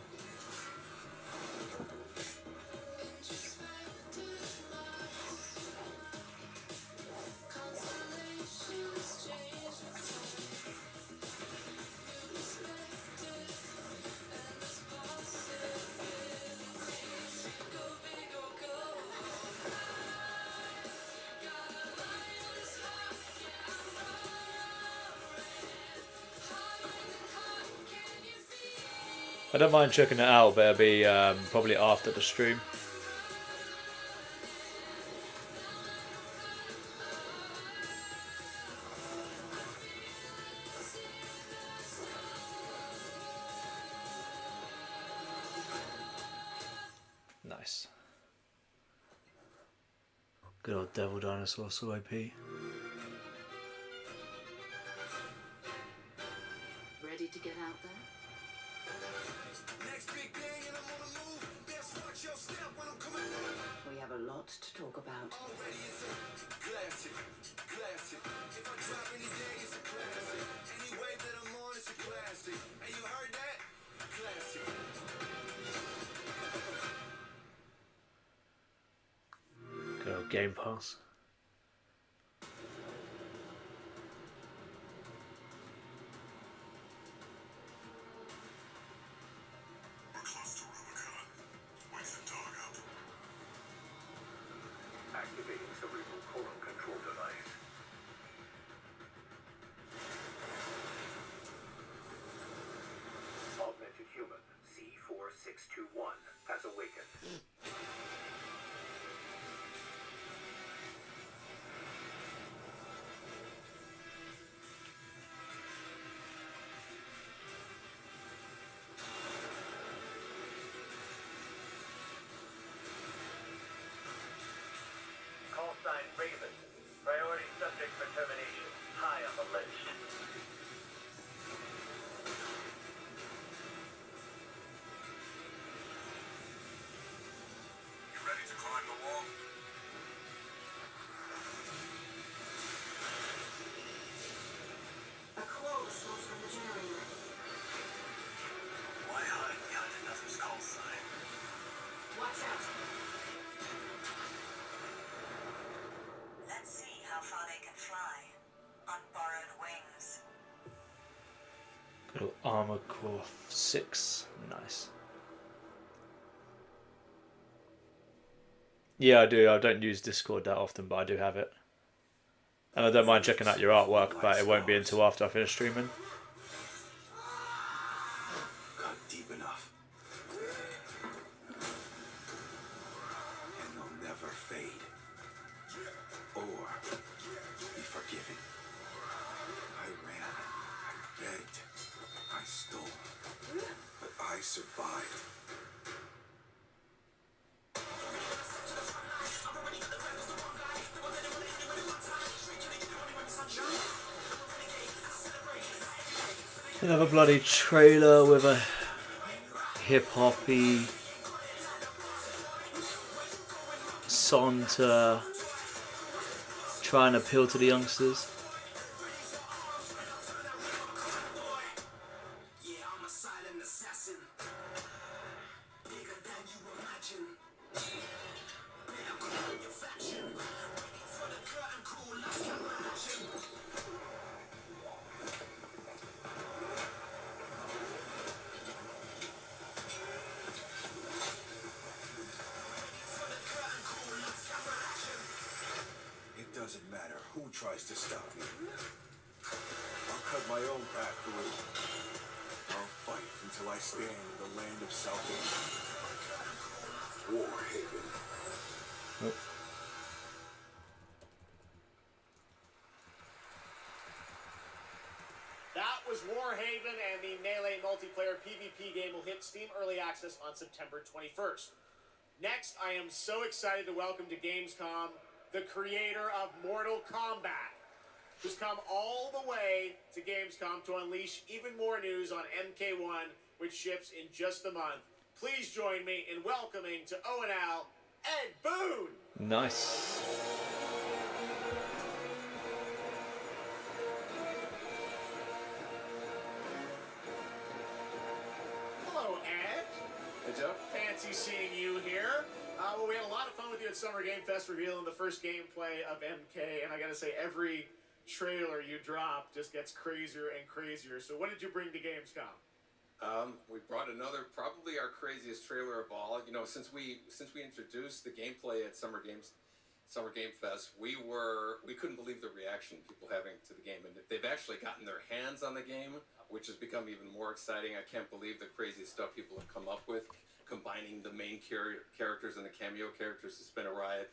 I don't mind checking it out, but it'll be probably after the stream. Nice. Good old Devil Dinosaur, so OP.
Ready to get out there? We have a lot to talk about.
Good old Game Pass.
Activating cerebral colon control device. Augmented human C4621 has awakened. Call sign Raven. Priority subject for termination. High on the list.
You ready to climb the wall?
A quote smells from the generator.
Why hide behind another's call sign?
Watch out.
Let's see how far they can fly on borrowed wings.
Good old Armor Core 6. Nice. Yeah, I do. I don't use Discord that often, but I do have it. And I don't mind checking out your artwork, but it won't be until after I finish streaming.
Got deep enough. And they'll never fade. Or be forgiven. I ran. I begged. I stole. But I survived.
Another bloody trailer with a hip-hoppy song to try and appeal to the youngsters.
tries to stop me. I'll cut my own path through. I'll fight until I stand in the land of salvation. Warhaven.
Nope.
That was Warhaven, and the Melee multiplayer PvP game will hit Steam Early Access on September 21st. Next, I am so excited to welcome to Gamescom the creator of Mortal Kombat, who's come all the way to Gamescom to unleash even more news on MK1, which ships in just a month. Please join me in welcoming to ONL, Ed Boon!
Nice.
Hello, Ed.
Hey, Jeff.
Fancy seeing you here. Well, we had a lot of fun with you at Summer Game Fest revealing the first gameplay of MK, and I gotta say, every trailer you drop just gets crazier and crazier. So what did you bring to Gamescom?
We brought another, probably our craziest trailer of all. You know, since we introduced the gameplay at Summer Game Fest, we couldn't believe the reaction people having to the game, and they've actually gotten their hands on the game, which has become even more exciting. I can't believe the crazy stuff people have come up with, combining the main characters and the cameo characters. It's been a riot.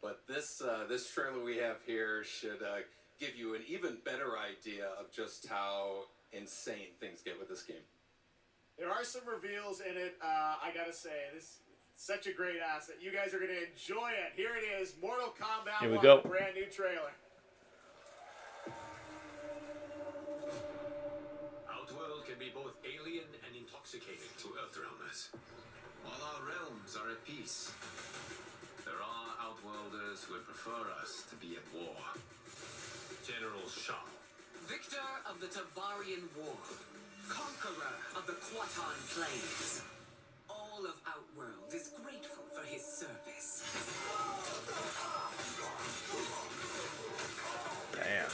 But this trailer we have here should give you an even better idea of just how insane things get with this game.
There are some reveals in it. I gotta say, this is such a great asset. You guys are gonna enjoy it. Here it is, Mortal Kombat
Here we
1,
go.
brand new trailer.
Outworld can be both alien and intoxicating to Earthrealmers. While our realms are at peace, there are Outworlders who would prefer us to be at war. General Shah.
Victor of the Tavarian War. Conqueror of the Quatan Plains. All of Outworld is grateful for his service.
Damn.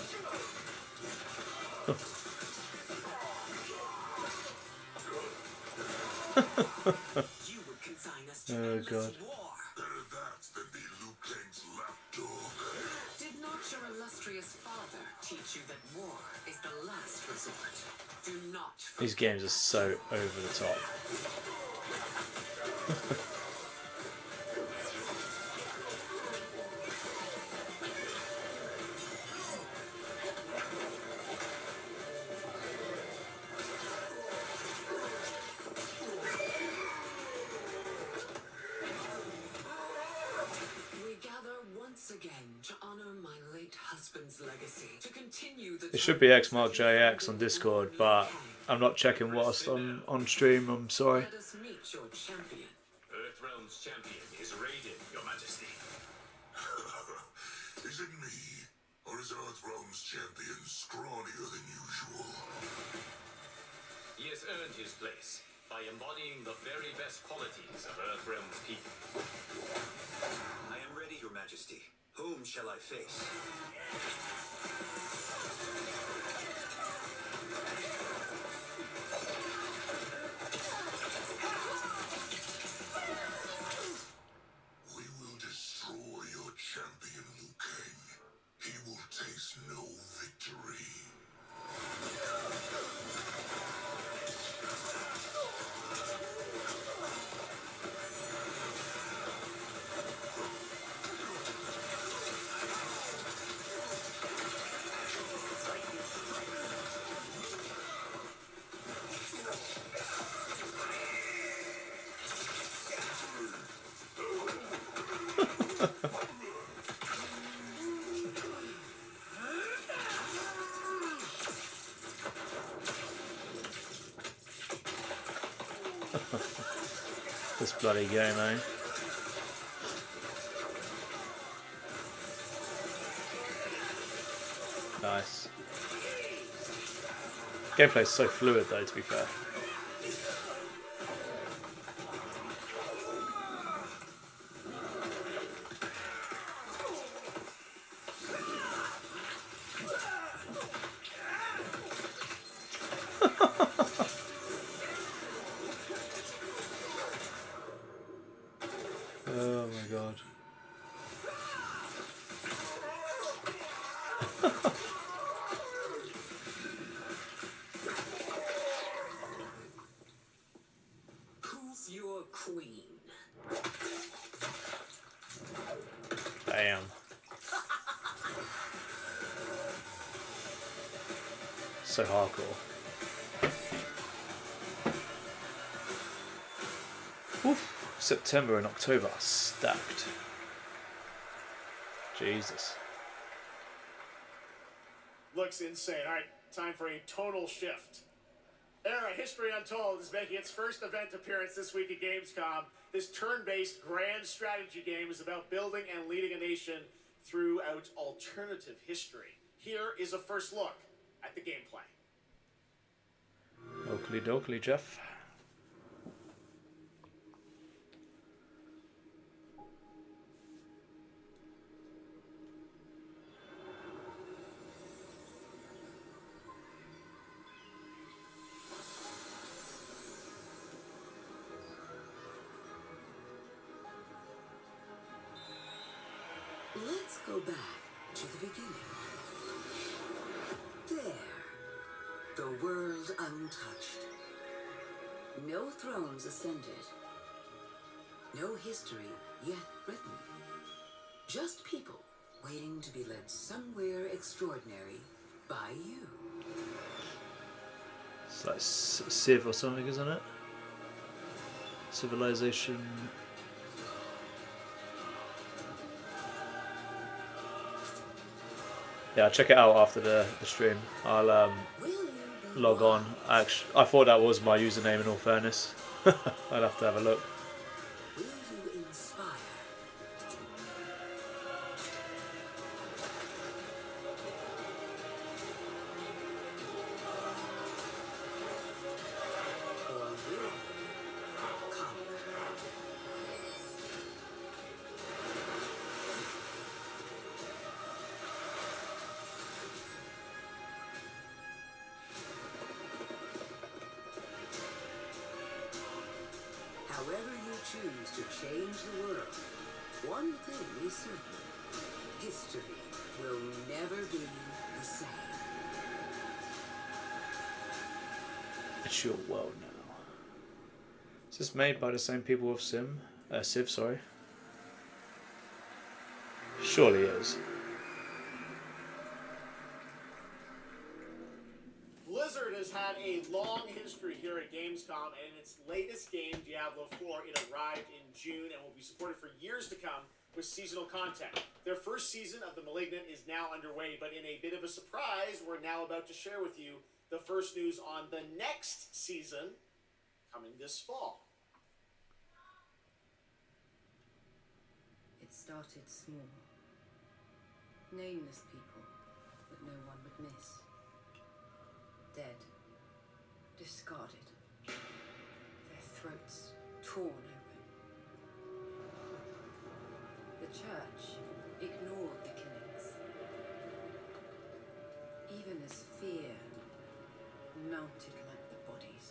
You would consign us
Oh
to endless
god.
war.
Better that than be Liu Kang's lapdog.
Did not your illustrious father teach you that war is the last resort? Do not.
These games are so over the top.
We gather once again to honor my late husband's legacy. To continue the
It should be XmarkJX on Discord, but I'm not checking whilst I'm on stream. I'm sorry.
Let us meet your champion.
Earthrealm's champion is Raiden, Your Majesty.
Is it me? Or is Earthrealm's champion scrawnier than usual?
He has earned his place by embodying the very best qualities of Earthrealm's people.
I am ready, Your Majesty. Whom shall I face?
We will destroy your champion, Liu Kang. He will taste no victory.
This bloody game, eh? Nice. Gameplay's so fluid though, to be fair. Oh my god. Damn. So hardcore. Oof. September and October are stacked. Jesus.
Looks insane. All right, time for a tonal shift. Era History Untold is making its first event appearance this week at Gamescom. This turn-based grand strategy game is about building and leading a nation throughout alternative history. Here is a first look at the gameplay.
Oakley dokley, Jeff.
Let's go back to the beginning. There. The world untouched. No thrones ascended. No history yet written. Just people waiting to be led somewhere extraordinary by you.
It's like Civ or something, isn't it? Civilization. Yeah, I'll check it out after the stream. I'll log on. Actually, I thought that was my username in all fairness. I'll have to have a look.
Will you inspire? Or will you conquer? However you choose to change the world, one thing is certain. History will never be the same.
It's your world now. Is this made by the same people with Civ, sorry? Surely is.
Blizzard has had a long history here at Gamescom, and in its latest game, Diablo 4, it arrived in June and will be supported for years to come with seasonal content. Their first season of The Malignant is now underway, but in a bit of a surprise, we're now about to share with you the first news on the next season coming this fall.
It started small. Nameless people that no one would miss. Dead. Discarded. Their throats torn open. The church ignored the killings. Even as fear mounted like the bodies.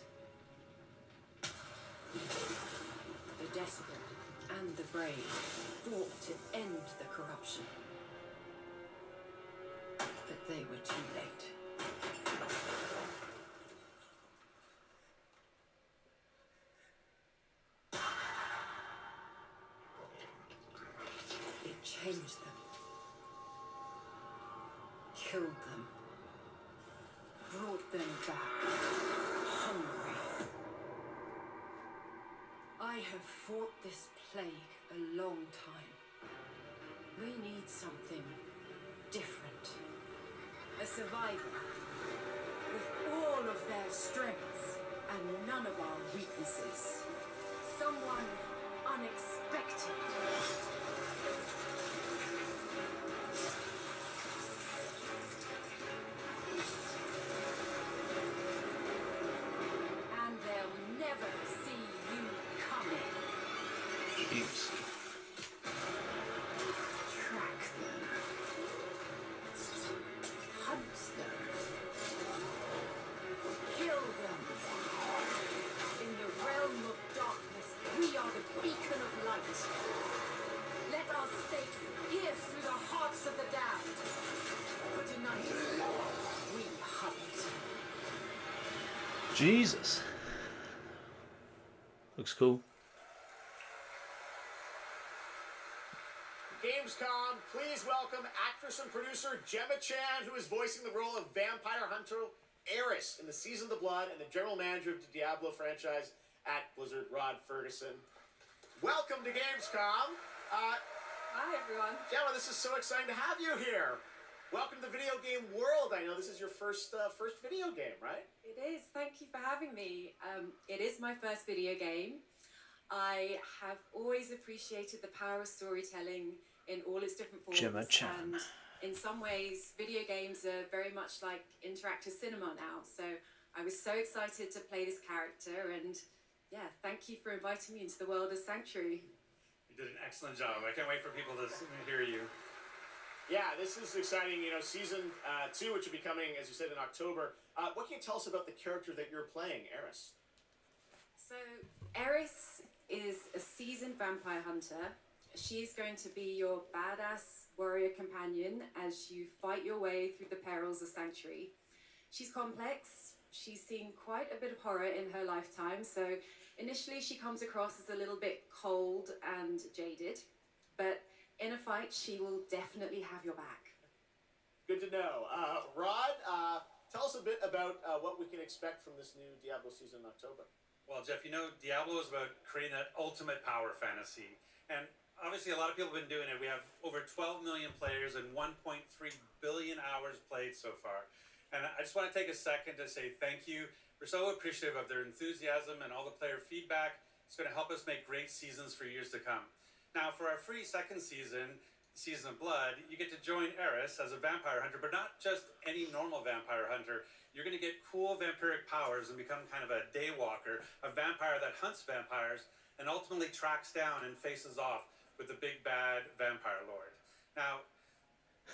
The desperate and the brave fought to end the corruption. But they were too late. It changed them. Killed them. Brought them back. Hungry. I have fought this plague a long time. We need something different. A survivor with all of their strengths and none of our weaknesses. Someone unexpected. And they'll never see you coming.
Jeez.
Track them. Hunt them. Kill them. In the realm of darkness, we are the beacon of light. Let our stakes pierce through the hearts of the damned. For tonight, we hunt.
Jesus. Looks cool.
Gamescom, please welcome actress and producer Gemma Chan, who is voicing the role of vampire hunter Eris in the Season of the Blood, and the general manager of the Diablo franchise at Blizzard, Rod Ferguson. Welcome to Gamescom.
Hi, everyone.
Gemma, this is so exciting to have you here. Welcome to the video game world. I know this is your first video game, right?
It is. Thank you for having me. It is my first video game. I have always appreciated the power of storytelling in all its different forms.
Gemma Chan.
And in some ways, video games are very much like interactive cinema now. So I was so excited to play this character, and yeah, thank you for inviting me into the world of Sanctuary.
You did an excellent job. I can't wait for people to hear you.
Yeah, this is exciting. You know, season 2, which will be coming, as you said, in October. What can you tell us about the character that you're playing, Eris?
So Eris is a seasoned vampire hunter. She's going to be your badass warrior companion as you fight your way through the perils of Sanctuary. She's complex. She's seen quite a bit of horror in her lifetime, so initially she comes across as a little bit cold and jaded, but in a fight she will definitely have your back.
Good to know. Rod, tell us a bit about what we can expect from this new Diablo season in October.
Well, Jeff, you know, Diablo is about creating that ultimate power fantasy. And obviously a lot of people have been doing it. We have over 12 million players and 1.3 billion hours played so far. And I just want to take a second to say thank you. We're so appreciative of their enthusiasm and all the player feedback. It's going to help us make great seasons for years to come. Now, for our free second season, Season of Blood, you get to join Eris as a vampire hunter, but not just any normal vampire hunter. You're going to get cool vampiric powers and become kind of a daywalker, a vampire that hunts vampires and ultimately tracks down and faces off with the big bad vampire lord. Now,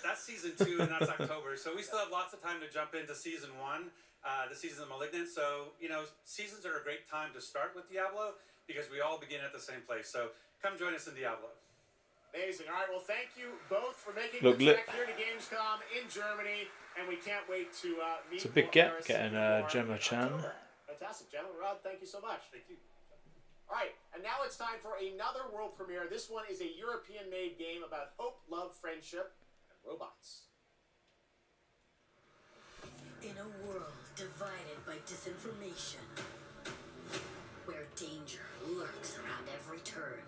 that's Season 2 and that's October, so we still have lots of time to jump into Season 1, the Season of Malignant. So, you know, seasons are a great time to start with Diablo because we all begin at the same place. So come join us in Diablo.
Amazing. All right, well, thank you both for making
Look,
the trek here to Gamescom in Germany, and we can't wait to meet.
It's a big gap getting Gemma Chan.
Fantastic, gentlemen. Rod, thank you so much.
Thank you.
All right, and now it's time for another world premiere. This one is a European-made game about hope, love, friendship, and robots.
In a world divided by disinformation, where danger lurks around every turn,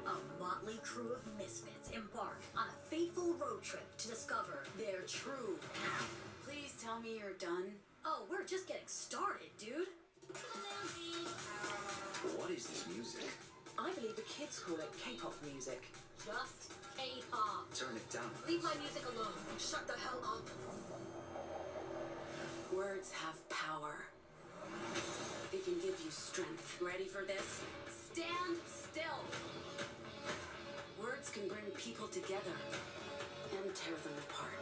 a motley crew of misfits embark on a fateful road trip to discover their true path. Please tell me you're done. Oh, we're just getting started, dude.
What is this music?
I believe the kids call it K-pop music. Just K-pop.
Turn it down.
Leave my music alone. Shut the hell up. Words have power. They can give you strength. Ready for this? Stand still. Words can bring people together and tear them apart.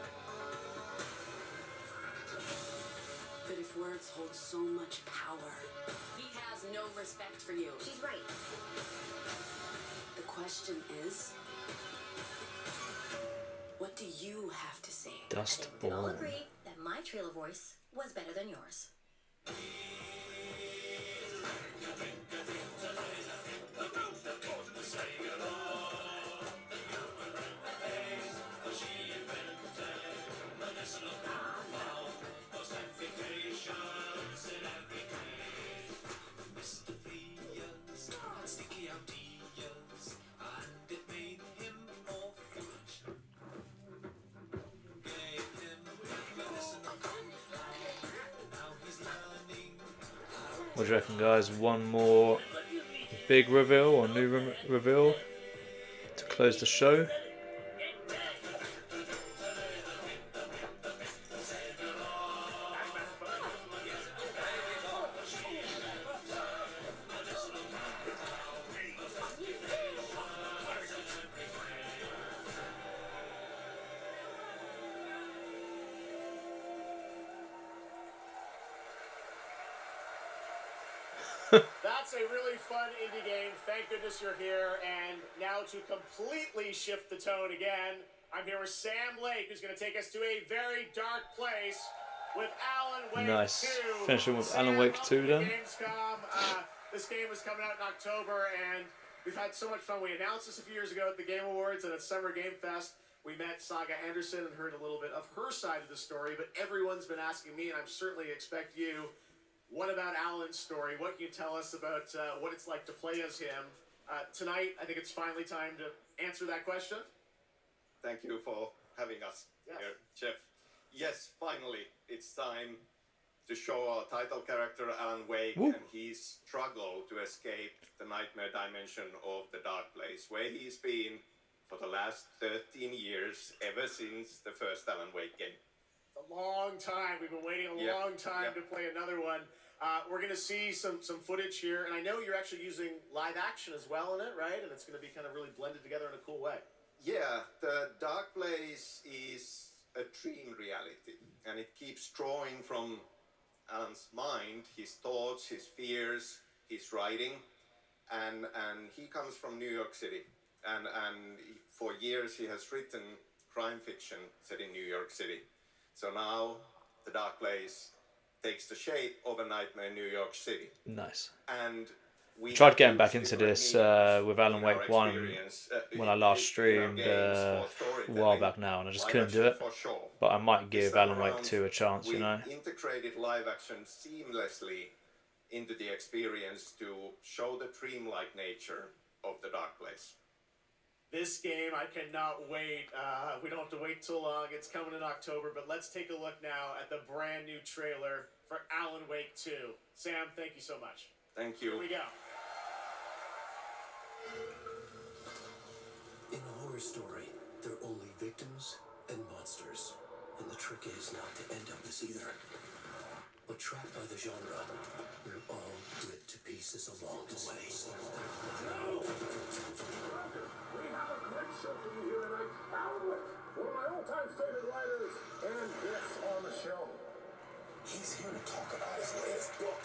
But if words hold so much power, he has no respect for you. She's right. The question is, what do you have to say?
Dust
We can all
Ball.
agree that my trailer voice was better than yours.
What do you reckon, guys? One more big reveal or new reveal to close the show.
That's a really fun indie game. Thank goodness you're here. And now to completely shift the tone again, I'm here with Sam Lake, who's going to take us to a very dark place with Alan Wake
Nice.
2.
Finishing with
Sam,
Alan Wake 2
welcome to
then.
Gamescom. This game is coming out in October, and We've had so much fun. We announced this a few years ago at the Game Awards and at Summer Game Fest. We met Saga Anderson and heard a little bit of her side of the story, but everyone's been asking me, and I'm certainly expect you, what about Alan's story? What can you tell us about what it's like to play as him? Tonight, I think it's finally time to answer that question.
Thank you for having us here, Jeff. Yes, finally, it's time to show our title character, Alan Wake, and his struggle to escape the nightmare dimension of the Dark Place, where he's been for the last 13 years, ever since the first Alan Wake game.
It's a long time. We've been waiting a long time to play another one. We're going to see some footage here, and I know you're actually using live action as well in it, right? And it's going to be kind of really blended together in a cool way.
Yeah, the Dark Place is a dream reality, and it keeps drawing from Alan's mind, his thoughts, his fears, his writing, and he comes from New York City, and for years he has written crime fiction set in New York City. So now the Dark Place takes the shape of a nightmare in New York City.
Nice.
And we
tried getting back into this with Alan Wake 1 when I last streamed a while back now, and I just couldn't do it. But I might give Alan Wake 2 a chance, you know.
We integrated live action seamlessly into the experience to show the dreamlike nature of the Dark Place.
This game, I cannot wait. We don't have to wait too long. It's coming in October, but let's take a look now at the brand new trailer for Alan Wake 2. Sam, thank you so much.
Thank you.
Here we go.
In a horror story, there are only victims and monsters. And the trick is not to end up as either. But trapped by the genre, we're all ripped to pieces along the way.
No! We have a great show for you here tonight. Alan Wake, one of my all-time favorite writers, and guests on the show. He's here to talk about his latest book.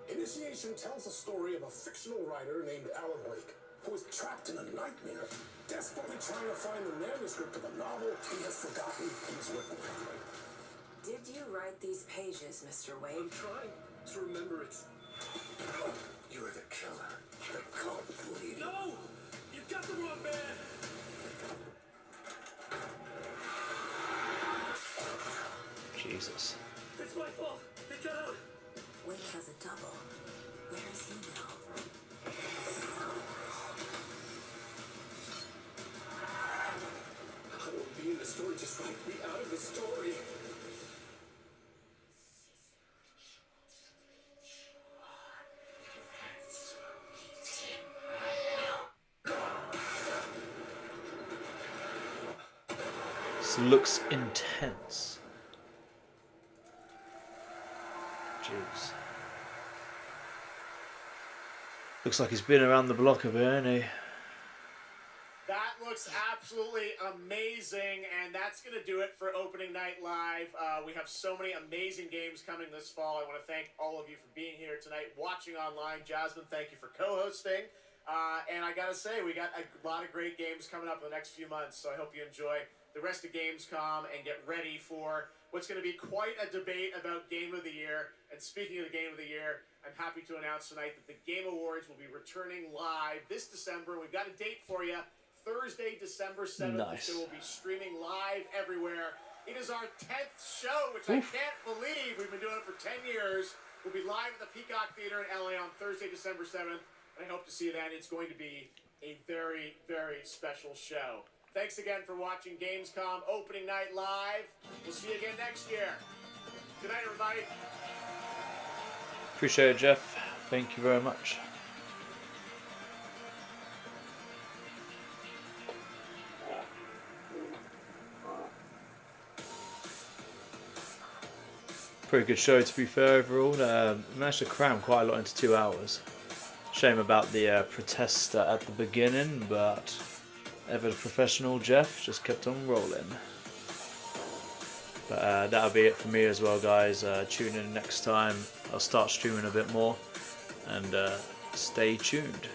Initiation tells the story of a fictional writer named Alan Wake, who is trapped in a nightmare, desperately trying to find the manuscript of a novel he has forgotten he's written.
Did you write these pages, Mr. Wake?
I'm trying to remember it. You're the killer. The cult leader. No! You've got the wrong man!
Jesus.
It's my fault. They got out.
Wake has a double. Where is he now?
I won't be in the story. Just write me out of the story.
This looks intense. Jeez. Looks like he's been around the block a bit, hasn't he?
That looks absolutely amazing, and that's going to do it for Opening Night Live. We have so many amazing games coming this fall. I want to thank all of you for being here tonight, watching online. Jasmine, thank you for co-hosting. And I got to say, we got a lot of great games coming up in the next few months, so I hope you enjoy the rest of Gamescom and get ready for what's going to be quite a debate about Game of the Year. And speaking of the Game of the Year, I'm happy to announce tonight that the Game Awards will be returning live this December. We've got a date for you. Thursday, December 7th.
Nice.
The show will be streaming live everywhere. It is our 10th show, which I can't believe we've been doing it for 10 years. We'll be live at the Peacock Theater in LA on Thursday, December 7th. And I hope to see you then. It's going to be a very, very special show. Thanks again for watching Gamescom Opening Night Live. We'll see you again next year. Good night, everybody.
Appreciate it, Jeff. Thank you very much. Pretty good show, to be fair, overall. Managed to cram quite a lot into 2 hours. Shame about the protest at the beginning, but ever the professional Jeff just kept on rolling. But that'll be it for me as well, guys. Tune in next time. I'll start streaming a bit more, and stay tuned.